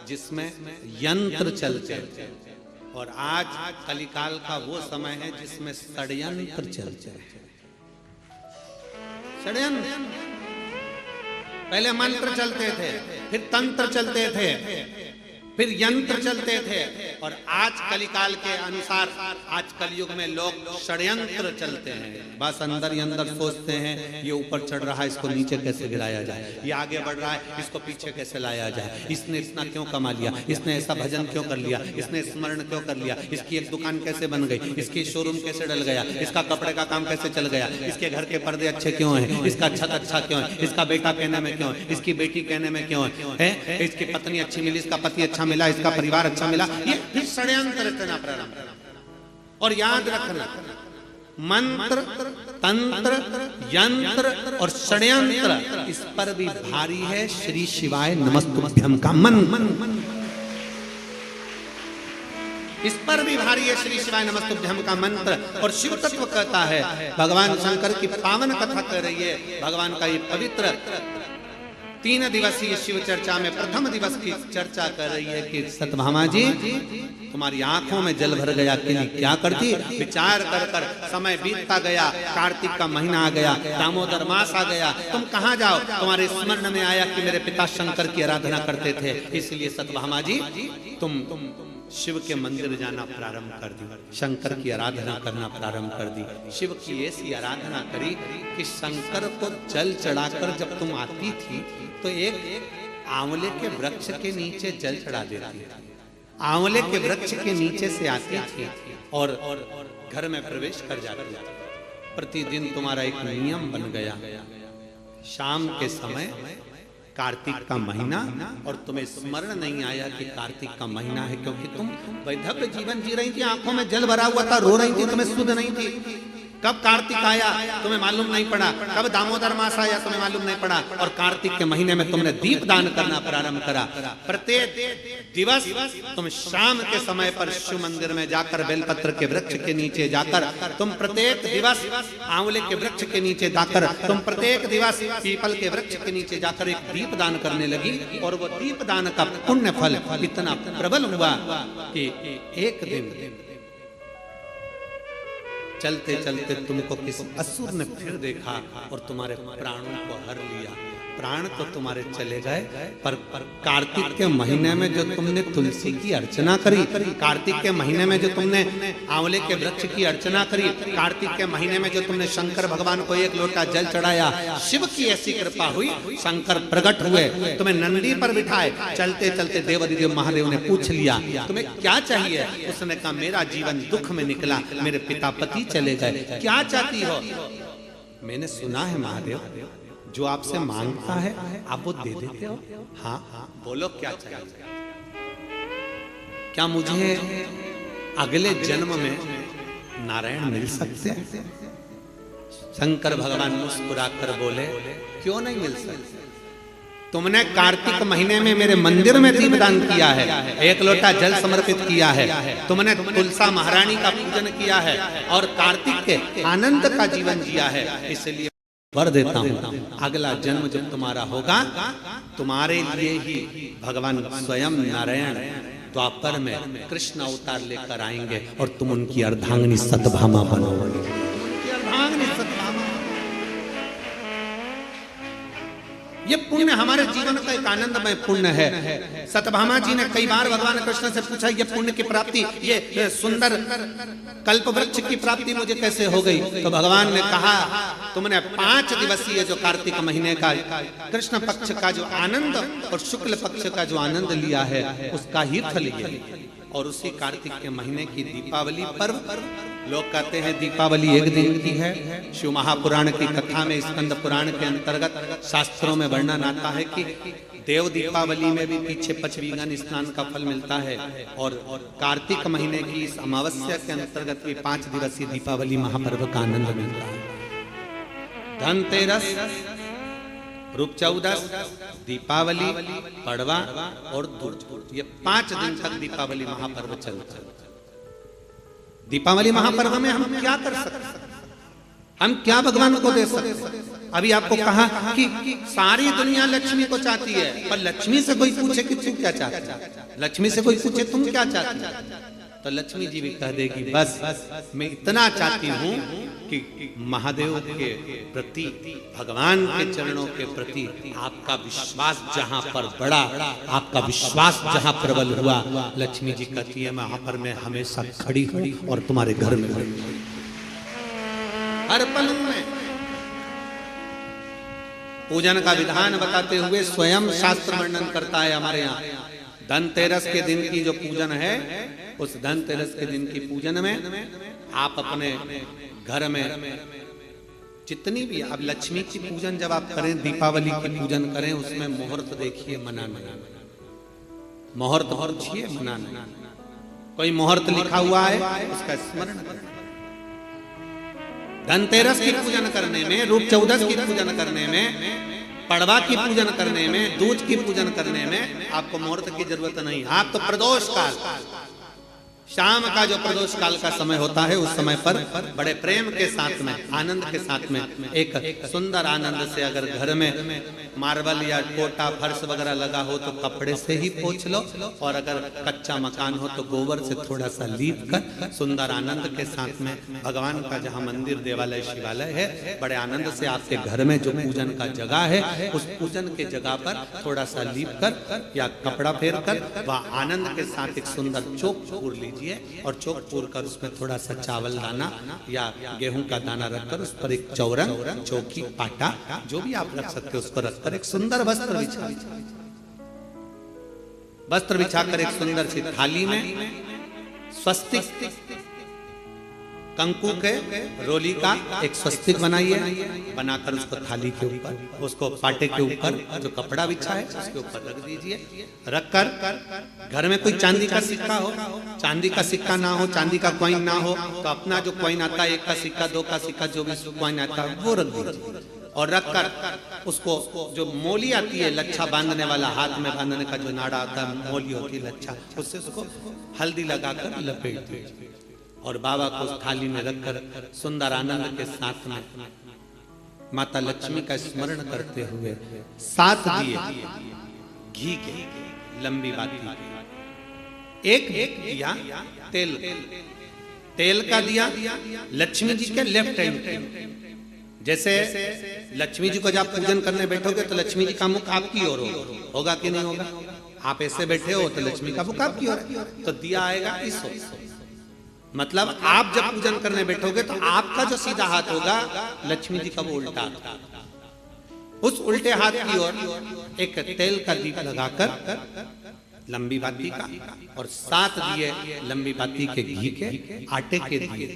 B: जिसमें यंत्र चलते थे, और आज कलिकाल का वो समय है जिसमें षड्यंत्र चलते हैं। षड्यंत्र, पहले मंत्र चलते थे, फिर तंत्र चलते थे, फिर यंत्र चलते थे, और आज कलिकाल के अनुसार आज कलयुग में लोग षड्यंत्र चलते हैं। बस अंदर ही अंदर सोचते हैं, ये ऊपर चढ़ रहा है, इसको नीचे कैसे गिराया जाए, ये आगे बढ़ रहा है, इसको पीछे कैसे लाया जाए, इसने इतना क्यों कमा लिया, इसने ऐसा भजन क्यों कर लिया, इसने स्मरण क्यों कर लिया, इसकी एक दुकान कैसे बन गई, इसकी शोरूम कैसे डल गया, इसका कपड़े का काम कैसे चल गया, इसके घर के पर्दे अच्छे क्यों हैं, इसका छत अच्छा क्यों है, इसका बेटा कहने में क्यों है, इसकी बेटी कहने में क्यों है, इसकी पत्नी अच्छी मिली, इसका पति अच्छा मिला, इसका परिवार अच्छा मिला। ये फिर षड्यंत्र रचना प्रारंभ। और याद रखना, मंत्र, तंत्र, यंत्र और षड्यंत्र, इस पर भी भारी है श्री शिवाय नमस्तुभ्यम का मन। इस पर भी भारी है श्री शिवाय नमस्तुभ्यम का मंत्र। और शिव तत्व कहता है, भगवान शंकर की पावन कथा कर रही है, भगवान का ये पवित्र 3 दिवसीय शिव चर्चा में प्रथम दिवस की चर्चा कर रही है कि सतभामा जी, तुम्हारी आंखों में जल भर गया कि क्या करती। विचार कर कर समय बीतता गया, कार्तिक का महीना आ गया, दामोदर मास आ गया, तुम कहां जाओ। तुम्हारे स्मरण में आया कि मेरे पिता शंकर की आराधना करते थे, इसलिए सतभामा जी तुम शिव के मंदिर जाना प्रारंभ कर दी, शंकर की आराधना करना प्रारंभ कर दी। शिव की ऐसी आराधना करी कि शंकर को जल चढ़ाकर जब तुम आती थी तो एक आंवले के वृक्ष के नीचे जल चढ़ा देती थी। आंवले के वृक्ष के नीचे से आती थी और घर में प्रवेश कर जाती थी। प्रतिदिन तुम्हारा एक नियम बन गया, शाम के समय कार्तिक का महीना, और तुम्हें स्मरण नहीं आया कि कार्तिक का महीना है, क्योंकि तुम वैधव्य जीवन जी रही थी, आंखों में जल भरा हुआ था, रो रही थी, तुम्हें सुध नहीं थी। कब कार्तिक आया तुम्हें मालूम नहीं पड़ा, कब दामोदर मास आया तुम्हें मालूम नहीं पड़ा, और कार्तिक के महीने में तुमने दीप दान करना प्रारंभ करा। प्रत्येक दिवस तुम शाम के समय पर शिव मंदिर में जाकर बेलपत्र के वृक्ष के नीचे जाकर, तुम प्रत्येक दिवस आंवले के वृक्ष के नीचे जाकर, तुम प्रत्येक दिवस पीपल के वृक्ष के नीचे जाकर एक दीप दान करने लगी। और वो दीप दान का पुण्य फल इतना प्रबल हुआ कि एक दिन चलते चलते तुमको किसी असुर ने फिर देखा और तुम्हारे प्राणों को हर लिया। प्राण तो तुम्हारे चले गए, पर कार्तिक के महीने में जो तुमने तुलसी की अर्चना करी, कार्तिक के महीने में जो तुमने आंवले के वृक्ष की अर्चना करी, कार्तिक के महीने में जो तुमने शंकर भगवान को एक लोटा जल चढ़ाया, शिव की ऐसी कृपा हुई, शंकर प्रकट हुए, तुम्हें नंदी पर बिठाए। चलते चलते देवाधिदेव महादेव ने पूछ लिया तुम्हें क्या चाहिए। उसने कहा मेरा जीवन दुख में निकला, मेरे पिता पति चले गए, क्या चाहती हो। मैंने सुना है महादेव जो आपसे मांगता है आप वो दे देते हो। हाँ हाँ बोलो क्या चाहिए। क्या मुझे अगले जन्म में नारायण मिल सकते हैं। शंकर भगवान मुस्कुराकर बोले क्यों नहीं मिल सकते। तुमने कार्तिक महीने में मेरे मंदिर में दीपदान किया है, 1 लोटा जल समर्पित किया है, तुमने तुलसा महारानी का पूजन किया है और कार्तिक के आनंद का जीवन जिया है। इसलिए वर देता हूँ, अगला जन्म जब तुम्हारा होगा, तुम्हारे लिए ही भगवान स्वयं नारायण द्वापर में कृष्ण अवतार लेकर आएंगे और तुम उनकी अर्धांगिनी सतभामा बनोगे। उनकी अर्धांगिनी सतभामा, ये पुण्य हमारे जीवन का एक आनंदमय पुण्य है। सतभामा जी ने कई बार भगवान कृष्ण से पूछा, ये पुण्य की प्राप्ति, ये सुंदर कल्प वृक्ष की प्राप्ति मुझे कैसे हो गई? तो भगवान ने कहा, तुमने 5 दिवसीय जो कार्तिक महीने का कृष्ण पक्ष का जो आनंद और शुक्ल पक्ष का जो आनंद लिया है, उसका ही फल ये। और उसी कार्तिक के महीने की दीपावली पर्व, लोग कहते हैं दीपावली 1 दिन की है। शिव महापुराण की कथा में, स्कंद पुराण के अंतर्गत शास्त्रों में वर्णन आता है कि देव दीपावली में भी पीछे पचवीगन स्नान का फल मिलता है और कार्तिक महीने की इस अमावस्या के अंतर्गत भी 5 दिवसीय दीपावली महापर्व का आनंद मिलता है। धनतेरस, रूप चौदस, दीपावली, पड़वा और दुर्ज, ये 5 दिन तक दीपावली महापर्व चलता है। दीपावली महापर्व में हम क्या कर सकते हैं? हम क्या भगवान को दे सकते हैं? अभी आपको कहा कि सारी दुनिया लक्ष्मी को चाहती है, पर लक्ष्मी से कोई पूछे कि तू क्या चाहता है, लक्ष्मी से कोई पूछे तुम क्या चाहती है, तो लक्ष्मी जी भी कह देगी, बस मैं इतना चाहती हूँ कि महादेव के प्रति, भगवान के चरणों के प्रति आपका विश्वास जहाँ पर बढ़ा, आपका विश्वास जहाँ प्रबल हुआ, लक्ष्मी जी कहती है वहां पर मैं हमेशा खड़ी हूँ और तुम्हारे घर में हर पल में। पूजन का विधान बताते हुए स्वयं शास्त्र वर्णन करता है हमारे यहाँ। धनतेरस के दिन की जो पूजन है, उस धनतेरस के दिन की पूजन में आप अपने घर में जितनी भी, अब लक्ष्मी की पूजन जब आप करें, दीपावली की पूजन करें, उसमें मुहूर्त देखिए, मनाना, मुहूर्त पूछिए, मनाना। कोई मुहूर्त लिखा हुआ है उसका स्मरण करें। धनतेरस की पूजन करने में, रूप चौदस की पूजन करने में, पड़वा की पूजन करने में, दूज की पूजन करने में आपको मुहूर्त की जरूरत नहीं। आप तो प्रदोष काल, शाम का जो प्रदोष काल का समय होता है, उस समय पर बड़े प्रेम के साथ में, आनंद के साथ में, एक सुंदर आनंद से, अगर घर में मार्बल या कोटा फर्श वगैरह लगा हो तो कपड़े से ही पोंछ लो, और अगर कच्चा मकान हो तो गोबर से थोड़ा सा लीप कर सुंदर आनंद के साथ में, भगवान का जहाँ मंदिर, देवालय, शिवालय है, बड़े आनंद से आपके घर में जो पूजन का जगह है, उस पूजन के जगह पर थोड़ा सा लीप कर या कपड़ा फेर कर वह आनंद के साथ एक सुंदर चौक पूर लीजिए, और चौक पूर कर उसमें थोड़ा सा चावल दाना या गेहूं का दाना रखकर उस पर एक चौरंग, चौकी, पाटा, जो भी आप रख सकते हो उसको रखकर एक सुंदर वस्त्र बिछाकर एक सुंदर सी थाली में स्वस्तिक, कंकु के रोली का एक स्वस्तिक बनाइए, बनाकर उसको थाली के ऊपर, उसको पाटे के ऊपर जो कपड़ा बिछा है उसके ऊपर रख दीजिए। रखकर घर में कोई चांदी का सिक्का हो, चांदी का सिक्का ना हो, चांदी का कॉइन ना हो, तो अपना जो कॉइन आता है, 1 का सिक्का, 2 का सिक्का, जो भी कॉइन आता है वो रख दीजिए। और रखकर उसको, जो मोली आती है लच्छा बांधने वाला, हाथ में बांधने का जो नाड़ा आता है, मोली होती है लच्छा, उससे उसको हल्दी लगाकर लपेट दीजिए और बाबा को उस थाली में रखकर सुंदर आनंद के साथ में माता लक्ष्मी का स्मरण करते हुए 7 दिए घी के, लंबी बाती, एक दिया तेल का दिया लक्ष्मी जी के लेफ्ट हैंड। जैसे लक्ष्मी जी को जब पूजन करने बैठोगे तो लक्ष्मी जी का मुख आपकी ओर होगा कि नहीं होगा? आप ऐसे बैठे हो तो लक्ष्मी का मुख आपकी ओर, तो दिया आएगा इस ओर। मतलब आप जब पूजन करने बैठोगे तो आपका जो सीधा हाथ होगा, लक्ष्मी जी का वो उल्टा, उस उल्टे हाथ की ओर एक तेल का दीप लगाकर लंबी बाती का, और 7 दिए लंबी बाती के घी के, आटे के दिए,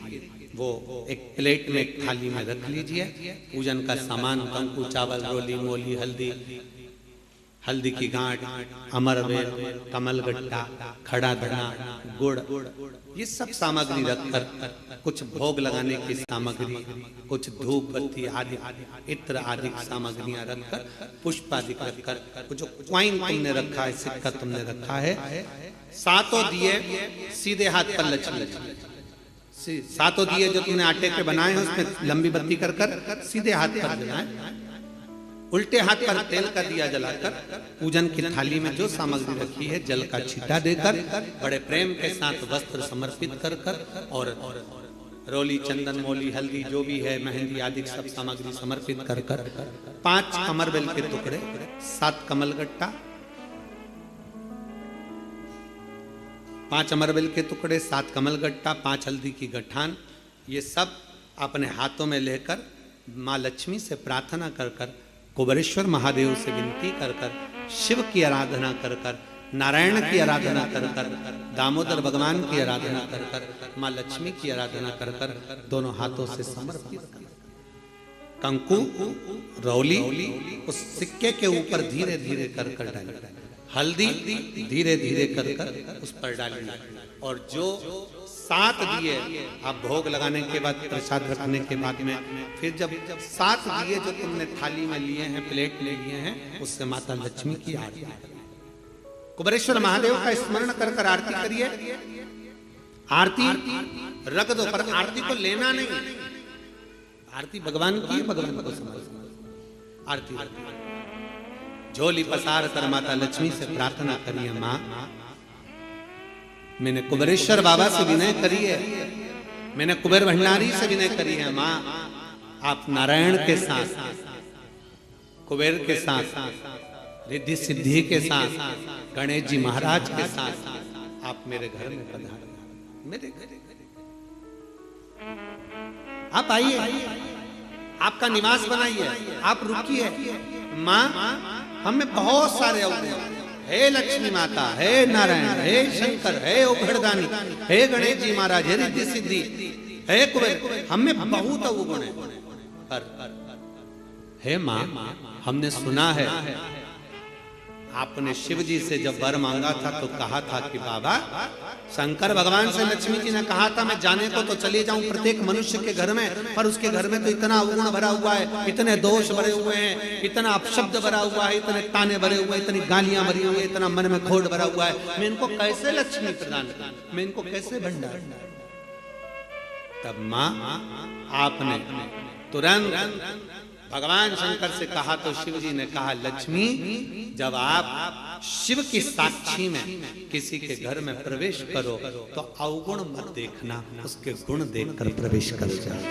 B: वो एक प्लेट में, एक थाली में रख लीजिए। पूजन का सामान, कंकु, चावल, रोली, मोली, हल्दी, हल्दी की गांठ, अमरवेल, कमलगट्टा, खड़ा धना, गुड़, ये सब सामग्री रखकर कुछ भोग लगाने की सामग्री, कुछ धूप बत्ती आदि इत्र आदि सामग्रियां रखकर, पुष्प आदि रखकर, जो क्वाइन तुमने रखा है, सिक्का तुमने रखा है, सातों दिए सीधे हाथ पर लचीले, सातों दिए जो तुमने आटे के बनाए हैं उसमें लंबी बत्ती कर कर सीधे हाथ पर जलाए, उल्टे हाथ पर तेल का दिया जलाकर पूजन की थाली में जो सामग्री रखी है जल का छींटा देकर बड़े प्रेम के साथ वस्त्र समर्पित कर कर और रोली, चंदन, मोली, हल्दी जो भी है, मेहंदी आदि सब सामग्री समर्पित कर कर 5 अमरवेल के टुकड़े, 7 कमलगट्टा, 5 अमरवेल के टुकड़े, 7 कमलगट्टा, 5 हल्दी की गठान, ये सब अपने हाथों में लेकर माँ लक्ष्मी से प्रार्थना कर कर, कुबेरेश्वर महादेव से विनती कर कर, शिव की आराधना कर कर, नारायण की आराधना कर कर, दामोदर भगवान की आराधना कर कर, माँ लक्ष्मी की आराधना कर कर दोनों हाथों से समर्पित कर कंकु रौली उस सिक्के के ऊपर धीरे धीरे कर कर डाली, हल्दी धीरे धीरे कर कर उस पर डाली, और जो 7 दिए आप भोग लगाने के बाद, प्रसाद रखने के बाद में, फिर जब 7 दिए जो तुमने थाली में लिए हैं, प्लेट ले लिए हैं, उससे माता लक्ष्मी की आरती, कुबेरेश्वर महादेव का स्मरण कर कर आरती करिए। आरती रख दो, पर आरती को लेना नहीं, आरती भगवान की, भगवान को समझ, आरती झोली पसार कर माता लक्ष्मी से प्रार्थना करिए, माँ मैंने कुबेरेश्वर बाबा से विनय करी है, मैंने कुबेर भंडारी से विनय करी है, माँ आप नारायण के साथ, कुबेर के साथ, रिद्धि सिद्धि के साथ, गणेश जी महाराज के साथ आप मेरे घर में पधारिए, मेरे घर आप आइए, आपका निवास बनाइए, आप रुकिए। माँ हमें बहुत सारे अवगुण, हे लक्ष्मी माता, हे नारायण, हे शंकर, हे उघड़दानी, हे गणेश जी महाराज, हे रिद्धि सिद्धि, हे कुबेर, हमें बहुत अवगुण है, पर हे माँ हमने सुना है आपने शिव जी से जब वर मांगा था तो कहा था कि बाबा, शंकर भगवान से लक्ष्मी जी ने कहा था मैं जाने को तो चले जाऊं प्रत्येक मनुष्य के घर में, पर उसके घर में तो इतना अवगुण भरा हुआ है, इतने दोष भरे हुए हैं, इतना अपशब्द भरा हुआ है, इतने ताने भरे हुए, इतनी गालियां भरी हुई है, इतना मन में खोट भरा हुआ है, मैं इनको कैसे लक्ष्मी प्रदान करूं, मैं इनको कैसे भंडार। तब माँ आपने तुरंत भगवान शंकर से कहा तो शिव जी ने कहा, लक्ष्मी जब आप शिव की साक्षी में किसी के घर में प्रवेश करो तो अवगुण मत देखना, उसके गुण देखकर प्रवेश कर जाओ।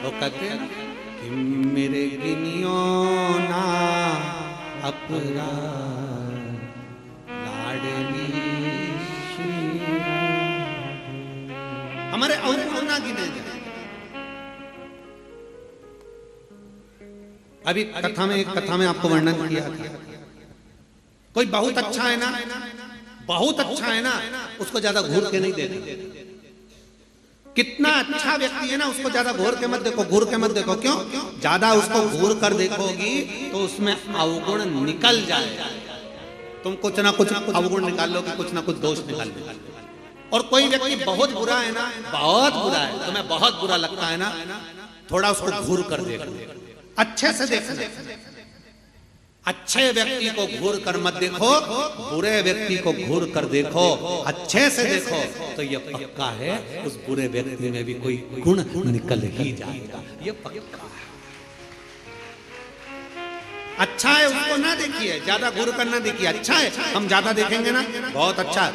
B: वो कहते हैं कि मेरे गिनियो ना अपराध लाडली, हमारे अवगुण ना गिने जाए। अभी कथा में आपको वर्णन किया था, कोई बहुत अच्छा है ना, बहुत अच्छा है ना, उसको ज्यादा घूर के नहीं देखना। कितना अच्छा व्यक्ति है ना, उसको ज्यादा घूर के मत देखो, घूर के मत देखो। क्यों? ज्यादा उसको घूर कर देखोगी तो उसमें अवगुण निकल जाएगा। तुम कुछ ना कुछ अवगुण निकाल लो कि कुछ ना कुछ दोष निकाल लो। और कोई व्यक्ति बहुत बुरा है ना, बहुत बुरा है, तुम्हें बहुत बुरा लगता है ना, थोड़ा उसको घूर कर देखो, अच्छे से देखना। अच्छे व्यक्ति को घूर कर मत देखो, बुरे व्यक्ति को घूर कर देखो, अच्छे से देखो, तो ये पक्का है उस बुरे व्यक्ति में भी कोई गुण निकल ही जाएगा, ये पक्का है। अच्छा है उसको ना देखिए, ज्यादा घूर कर ना देखिए। अच्छा है, हम ज्यादा देखेंगे ना, बहुत अच्छा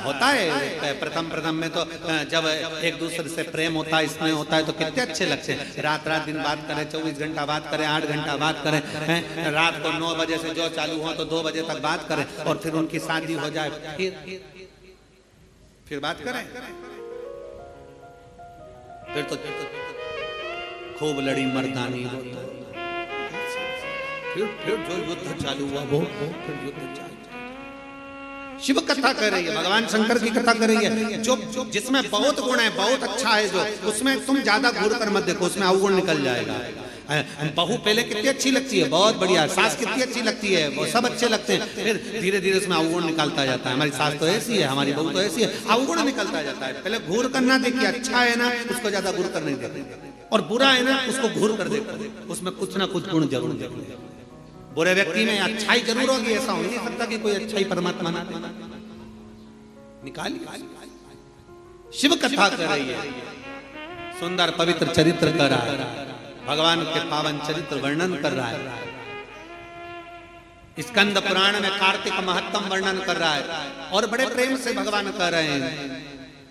B: होता है। प्रथम में तो जब एक दूसरे से प्रेम होता है, स्नेह होता है, तो कितने अच्छे लगते हैं। रात दिन बात करें, 24 घंटा बात करें, 8 घंटा बात करें, रात को 9 बजे से जो चालू हो तो 2 बजे तक बात करें, और फिर उनकी शादी हो जाए, फिर बात करें, फिर तो खूब लड़ी मर्दानी होता है। फिर जो युद्ध चालू हुआ वो फिर युद्ध चालू। शिव कथा कर रही है, भगवान शंकर की कथा कर रही है, जो जिसमें बहुत गुण है, बहुत अच्छा है, जो उसमें तुम ज्यादा घूर कर मत देखो, उसमें अवगुण निकल जाएगा। बहू पहले कितनी अच्छी लगती है, बहुत बढ़िया, सास कितनी अच्छी लगती है, वो सब अच्छे लगते हैं, फिर धीरे धीरे उसमें अवगुण निकलता जाता है। हमारी सास तो ऐसी है, हमारी बहू तो ऐसी है, अवगुण निकलता जाता है। पहले घूर करना देखिए, अच्छा है ना उसको ज्यादा घूर कर नहीं देखते, और बुरा है ना उसको घूर कर देखते, उसमें कुछ ना कुछ गुण जरूर देखते। बुरे व्यक्ति में अच्छाई जरूर होगी, ऐसा हो नहीं सकता कि कोई अच्छाई परमात्मा ना निकाली। शिव कथा कर रही है, सुंदर पवित्र चरित्र कर रहा है, भगवान के पावन चरित्र वर्णन कर रहा है। स्कंद पुराण में कार्तिक महत्तम वर्णन कर रहा है, और बड़े प्रेम से भगवान कह रहे हैं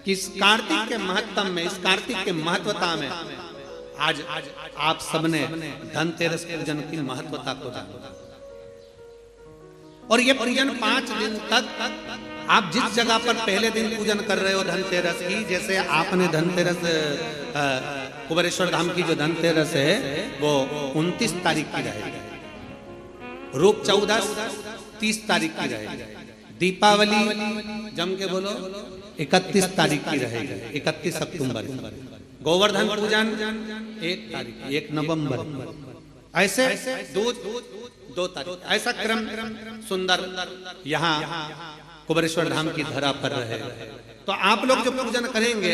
B: कि इस कार्तिक के महत्तम में, इस कार्तिक के महत्वता में आज आप सबने धनतेरस पूजन की महत्वता को जाना, और ये पूजन 5 दिन तक आप जिस जगह पर पहले दिन पूजन कर रहे हो धनतेरस की, जैसे आपने धनतेरस कुबेरेश्वर धाम की जो धनतेरस है वो 29 तारीख की रहेगी, रूप 14 30 तारीख की रहेगी, दीपावली जम के बोलो 31 तारीख की रहेगी, 31 अक्टूबर, गोवर्धन पूजन 1 तारीख, 1 नवंबर, ऐसे 2 तारीख, ऐसा क्रम सुंदर यहाँ कुबेरेश्वर धाम की धरा पर रहे। तो आप लोग जो पूजन करेंगे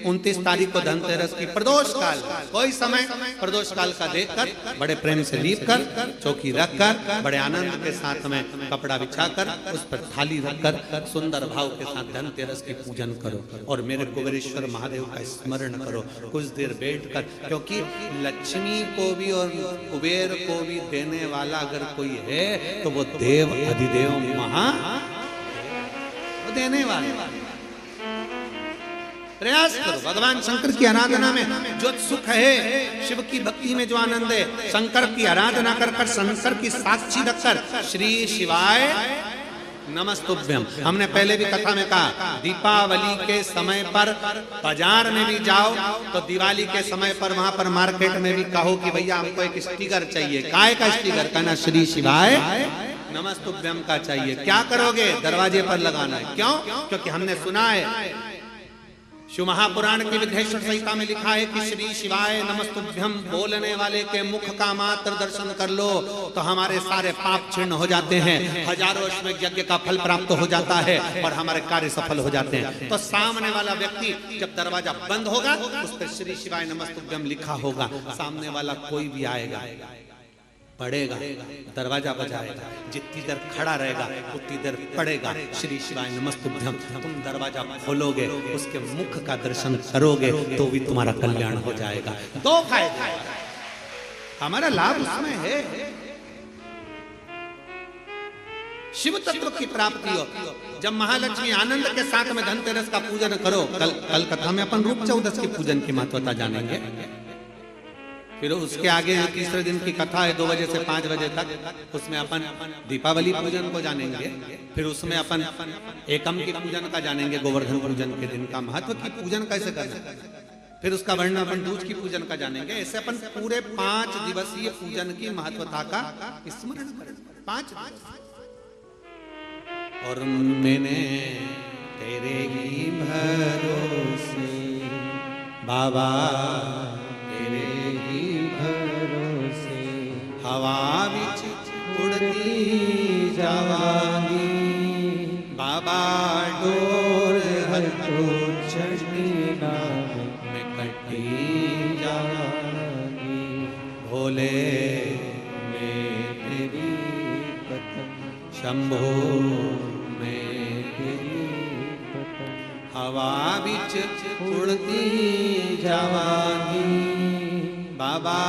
B: 29 तारीख को धनतेरस की प्रदोष काल, कोई समय प्रदोष काल का देखकर बड़े प्रेम से लीप कर चौकी रखकर बड़े आनंद के साथ में कपड़ा बिछाकर उस पर थाली रखकर सुंदर भाव के साथ धनतेरस की पूजन करो, और मेरे कुबेरेश्वर महादेव का स्मरण करो कुछ देर बैठकर, क्योंकि लक्ष्मी को भी और कुबेर को भी देने वाला अगर कोई है तो वो देव अधिदेव महा देने वाले। प्रयास करो भगवान शंकर की आराधना में जो सुख है, शिव की भक्ति में जो आनंद है, शंकर की आराधना कर कर, शंकर की साक्षी रखकर, श्री शिवाय नमस्तुभ्यम। हमने पहले भी कथा में कहा, दीपावली के समय पर बाजार में भी जाओ तो दिवाली के समय पर वहां पर मार्केट में भी कहो कि भैया हमको एक स्टिकर चाहिए, काय का स्टिकर, कहना श्री शिवाय नमस्तुभ्यम का चाहिए। क्या करोगे? दरवाजे पर लगाना है। क्यों? क्योंकि हमने सुना है, शिव महापुराण की विघ्नेश्वर संहिता में लिखा है कि श्री शिवाय नमस्तुभ्यम बोलने वाले के मुख का मात्र दर्शन कर लो तो हमारे सारे पाप क्षीण हो जाते हैं, हजारों अश्वमेध यज्ञ का फल प्राप्त हो जाता है और हमारे कार्य सफल हो जाते हैं। तो सामने वाला व्यक्ति जब दरवाजा बंद होगा उस पर श्री शिवाय नमस्तुभ्यम लिखा होगा, सामने वाला कोई भी आएगा पढ़ेगा, दरवाजा बजाएगा, जितनी देर खड़ा रहेगा उतनी देर पढ़ेगा श्री शिवाय नमस्तुभ्यम, तुम दरवाजा खोलोगे, उसके मुख का दर्शन करोगे तो भी तुम्हारा कल्याण हो जाएगा। 2 फायदे, हमारा लाभ उसमें है, शिव तत्व की प्राप्ति हो। जब महालक्ष्मी आनंद के साथ में धनतेरस का पूजन करो, कल कथा में अपन रूप 14 की पूजन की महत्वता जानेंगे, फिर उसके आगे तीसरे दिन की कथा है 2 बजे से 5 बजे तक, उसमें अपन दीपावली पूजन को जानेंगे, फिर उसमें अपन एकम की पूजन का जानेंगे, गोवर्धन पूजन के दिन का महत्व की पूजन कैसे करना, फिर उसका वर्णन अपन दूज की पूजन का जानेंगे। ऐसे अपन पूरे 5 दिवसीय पूजन की महत्वता का स्मरण करेंगे। 5 और मैंने तेरे ही भरोसे बाबा, तेरे ही भरोसे हवा बिच उड़ती जावांगी, बाबा डोर हर तो चढ़ी नाम में कटी जावांगी, भोले मैं तेरी पतंग, शंभो मैं तेरी पतंग, हवा बिच उड़ती जावांगी, बाबा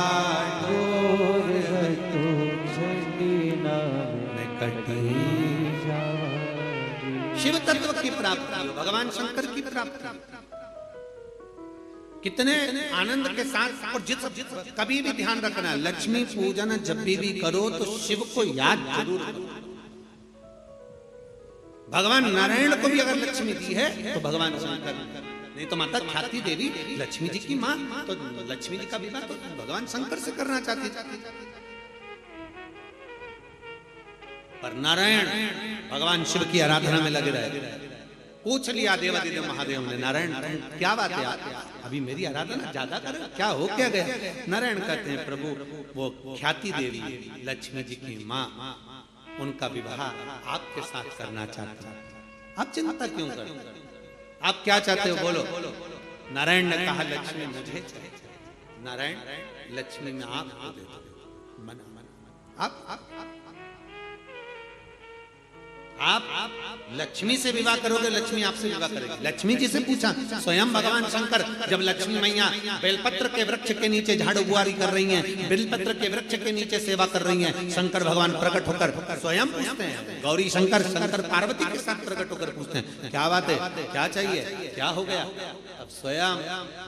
B: डोर हर तो चढ़ी नाम में कटी जावांगी। शिव तत्व की प्राप्ति, भगवान शंकर की प्राप्ति कितने आनंद के साथ। और जिस कभी भी ध्यान रखना, लक्ष्मी पूजन जब भी करो तो शिव को याद जरूर करो। भगवान नारायण को भी अगर लक्ष्मी दी है तो भगवान शंकर, नहीं तो माता ख्याति देवी लक्ष्मी जी की मां, तो लक्ष्मी जी का विवाह तो भगवान शंकर से करना चाहती थी, पर नारायण भगवान शिव की आराधना में लगे रहे। पूछ लिया देवादिदेव महादेव ने, नारायण क्या बात है, अभी मेरी आराधना ज्यादा करें, क्या हो क्या गया? नारायण कहते हैं, प्रभु वो ख्याति देवी लक्ष्मी जी की माँ, उनका विवाह आपके साथ करना चाहता हूं, आप चिंता क्यों करते, आप क्या चाहते हो बोलो। नारायण ने कहा, लक्ष्मी मुझे चाहिए। नारायण लक्ष्मी में आपको दे दो, मना आप लक्ष्मी से विवाह करोगे, लक्ष्मी आपसे विवाह करेगी। लक्ष्मी जी से पूछा, स्वयं भगवान शंकर जब लक्ष्मी मैया बेलपत्र के वृक्ष के नीचे झाड़ू बुआरी कर रही हैं, बेलपत्र के वृक्ष के नीचे सेवा कर रही हैं, शंकर भगवान प्रकट होकर स्वयं पूछते हैं, गौरी शंकर, शंकर पार्वती के साथ प्रकट होकर पूछते हैं, क्या बात है, क्या चाहिए, क्या हो गया? अब स्वयं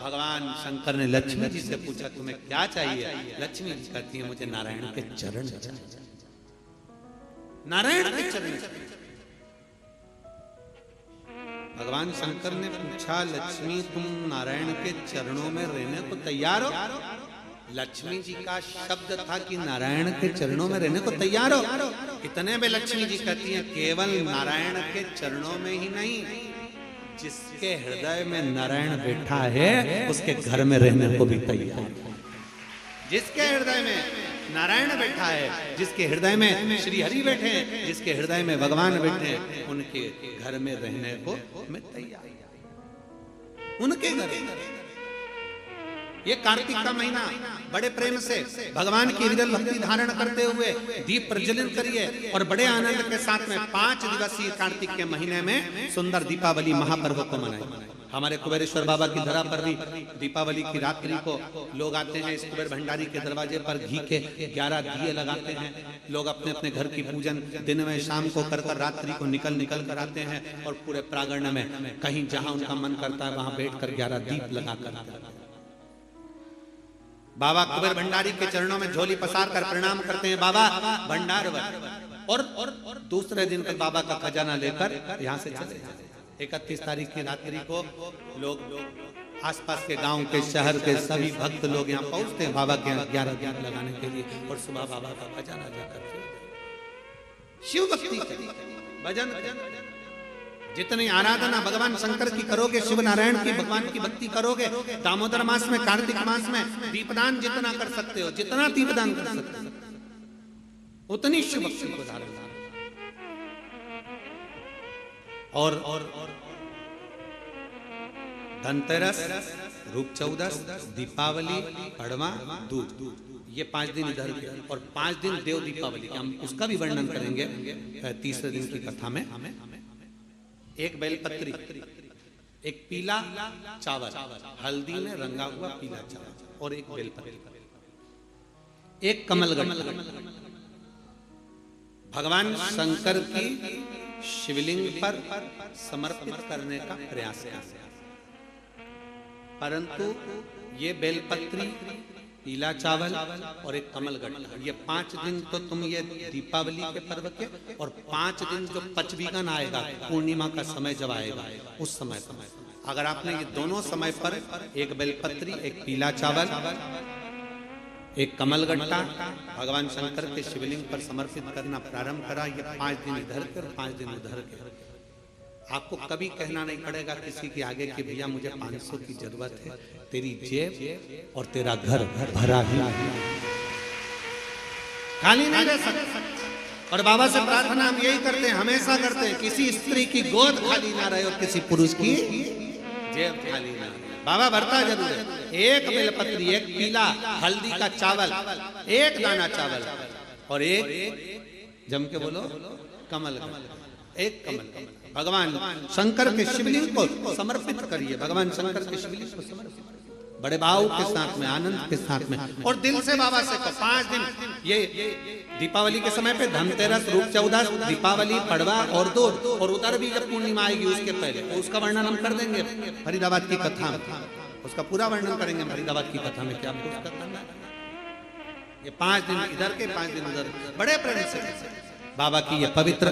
B: भगवान शंकर ने लक्ष्मी जी से पूछा, तुम्हें क्या चाहिए? लक्ष्मी जी कहती है, मुझे नारायण के चरण चाहिए, नारायण के चरण। भगवान शंकर ने पूछा, लक्ष्मी तुम नारायण के चरणों में रहने को तैयार हो? लक्ष्मी जी का शब्द था कि नारायण के चरणों में रहने को तैयार हो। इतने में लक्ष्मी जी कहती हैं, केवल नारायण के चरणों में ही नहीं, जिसके हृदय में नारायण बैठा है उसके घर में रहने को भी तैयार। जिसके हृदय में नारायण बैठा है, जिसके हृदय में श्री हरि बैठे हैं, जिसके हृदय में भगवान बैठे हैं, उनके घर में रहने को मैं तैयार, उनके घर। ये कार्तिक का महीना बड़े प्रेम से भगवान की हृदय भक्ति धारण करते हुए दीप प्रज्वलित करिए और बड़े आनंद के साथ में 5 दिवसीय कार्तिक के महीने में सुंदर दीपावली महापर्व को मनाएं। हमारे कुबेरेश्वर बाबा की धरा पर भी दीपावली की रात्रि को लोग आते हैं, इस कुबेर भंडारी के दरवाजे पर घी के 11 दिए लगाते हैं। लोग अपने अपने घर की पूजन दिन में शाम को कर रात्रि को निकल कर आते हैं और पूरे प्रांगण में कहीं जहां उनका मन करता है वहां बैठकर 11 दीप लगाकर बाबा कुबेर भंडारी के चरणों में झोली पसार कर प्रणाम करते हैं, बाबा भंडार और दूसरे दिन तक बाबा का खजाना लेकर यहाँ से चले जाते हैं। 31 तारीख की रात्रि को लोग आसपास के गांव के शहर के सभी भक्त लोग यहाँ पहुंचते हैं बाबा के 11 दीप लगाने के लिए और सुबह बाबा का खजाना जाकर शिव भक्ति भजन। जितनी आराधना भगवान शंकर की करोगे, शिव नारायण की भगवान की भक्ति करोगे, दामोदर मास में, कार्तिक मास में दीपदान जितना कर सकते हो, जितना दीपदान कर सकते हो, उतनी शिव भक्ति को धारण। और धनतेरस, रूप चौदस, दीपावली, पड़वा, दूज, ये 5 दिन इधर के और 5 दिन देव दीपावली के, हम उसका भी वर्णन करेंगे तीसरे दिन की कथा में। एक बेलपत्री, एक पीला चावल, हल्दी में रंगा हुआ पीला चावल और एक बेलपत्री, एक कमलगट्टा भगवान शंकर की शिवलिंग पर समर्पित करने का प्रयास किया। परंतु ये बेलपत्री, पीला चावल और एक कमलगट्टा, ये 5 दिन तो तुम ये दीपावली के पर्व के और 5 दिन जो पचवीगन आएगा, पूर्णिमा का समय जब आएगा, उस समय अगर आपने ये दोनों समय पर एक बेलपत्री, एक पीला चावल, एक कमलगट्टा भगवान शंकर के शिवलिंग पर समर्पित करना प्रारंभ करा, ये 5 दिन इधर के और 5 दिन उधर के, आपको कभी कहना नहीं पड़ेगा किसी के आगे कि भैया मुझे 500 की जरूरत है, तेरी जेब और तेरा घर भरा ही खाली नहीं रह सकता। और बाबा से प्रार्थना हम यही करते हैं, हमेशा करते हैं, किसी स्त्री की गोद खाली ना रहे और किसी पुरुष की जेब खाली ना रहे। बाबा भरता जरूर है। एक बेलपत्री, एक पीला हल्दी का चावल, एक दाना चावल और एक जम के बोलो कमल, एक कमल भगवान शंकर के शिवलिंग को समर्पित करिए। भगवान शंकर के शिवलिंग को समर्पित बड़े भाव के साथ में, आनंद के साथ में और दिल से बाबा से 5 दिन ये दीपावली के समय पे धनतेरस, रूप चौदस, दीपावली, पड़वा और दूज और उधर भी जब पूर्णिमा आएगी उसके पहले, तो उसका वर्णन हम कर देंगे फरीदाबाद की कथा में, उसका पूरा वर्णन करेंगे फरीदाबाद की कथा में। क्या आपको उसका करना है? ये 5 दिन इधर के, 5 दिन उधर, बड़े प्रेम से बाबा की ये पवित्र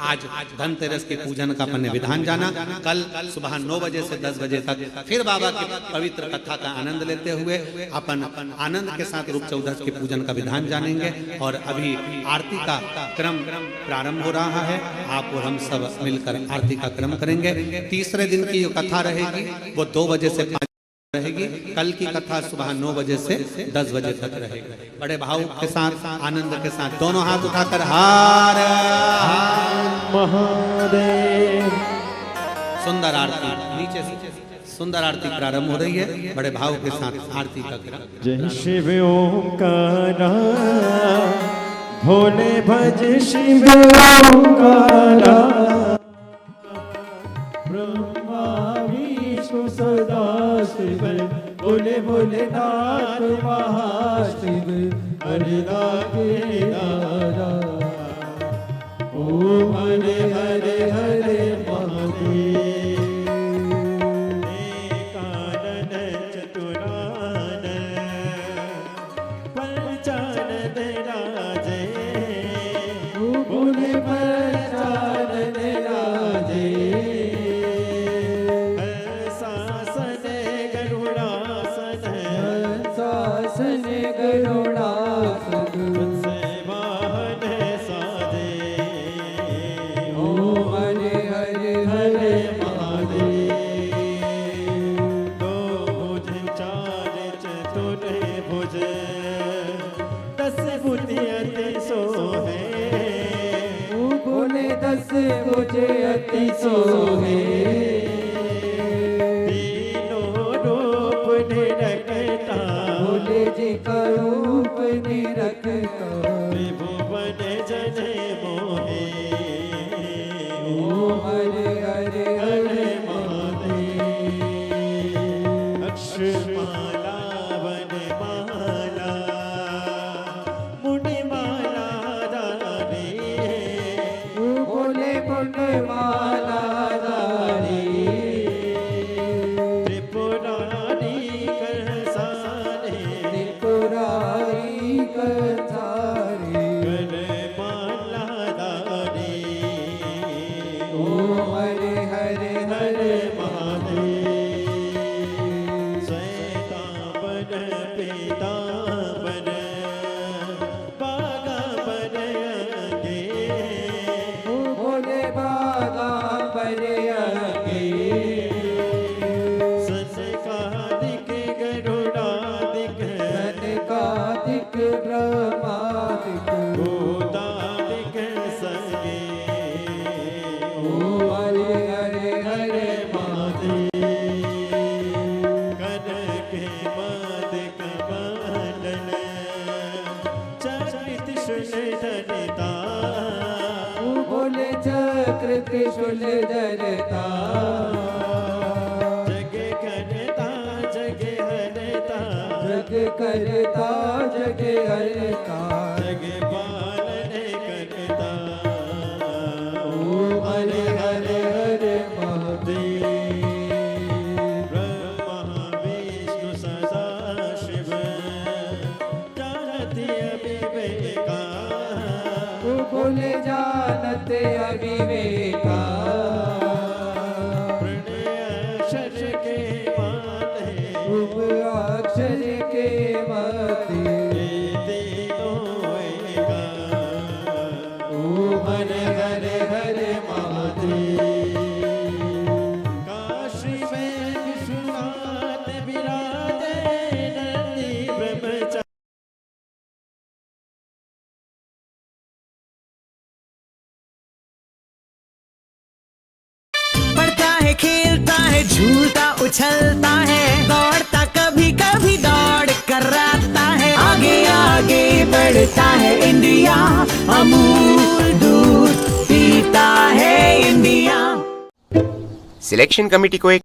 B: आज धनतेरस के पूजन का अपन ने विधान जाना। कल सुबह 9 बजे से 10 बजे तक फिर बाबा की पवित्र कथा का आनंद लेते हुए अपन आनंद के साथ रूप चौदस के पूजन का विधान जानेंगे। और अभी आरती का क्रम प्रारंभ हो रहा है, आप और हम सब मिलकर आरती का क्रम करेंगे। तीसरे दिन की जो कथा रहेगी वो 2 बजे से 5 रहेगी। कल की कथा सुबह 9 बजे से 10 बजे तक रहेगी। बड़े भाव के साथ आनंद के साथ दोनों हाथ उठाकर हर
C: महादेव।
B: सुंदर आरती नीचे से सुंदर आरती प्रारंभ हो रही है। बड़े भाव के साथ आरती का क्रम।
C: जय शिव ओंकारा भोले भज शिव ओंकारा ब्रह्मा विष्णु सदा शिव बोले भोलेनाथ महाशिव हरे लागे दादा ओम हरे हरे हरे महादेव। कानन चतुरानन पंचानन राजे बोले पंचानन राजे शासन गरुड़ासन शासन गरुड़ासन वाहन साजे ओम हरे हरे हरे महादेव। दो भुज चार चतुर भुज 10 भुज अति सोहे बोले 10 भुज अति सोहे तीनों रूप निरखता बोले जी का रूप निरखता त्रिभुवन जन मोहे ओम हरे हरे हरे महादेव। अक्षमाला वनमाला मुनिमाला दारी बोले मुनिमाला दारी त्रिपुरारी करसाने त्रिपुरारी करसाने वनमाला दारी ओम हरे हरे हरे महादेव। श्वेतांबर पीतांबर बागांबर अंगे बोले बागांबर अंगे सनकादिक गरुड़ादिक सनकादिक ब्रह्मादिक भूतादिक संगे ओम हरे हरे हरे महादेव। कनके मद कमंडल चक्र त्रिशूल धरता बोले चक्र त्रिशूल धरता जग करता जग हरता जग करता जग हरता जग पालन करता ओम हरे हरे हरे महादेव। ब्रह्मा विष्णु सदा शिव जानते अविवेका बोले जानते अविवेका प्रणय अक्षर के माते उप अक्षर के माते तीनों एका ओम हरे हरे हरे महादेव। काशी में विश्वनाथ विराजे नंदी ब्रह्मचारी
D: पढ़ता है खेलता है झूलता उछलता है दौड़ता कभी कभी दौड़ कराता है आगे आगे बढ़ता है इंडिया अमूल दूध पीता है इंडिया।
E: सिलेक्शन कमेटी को एक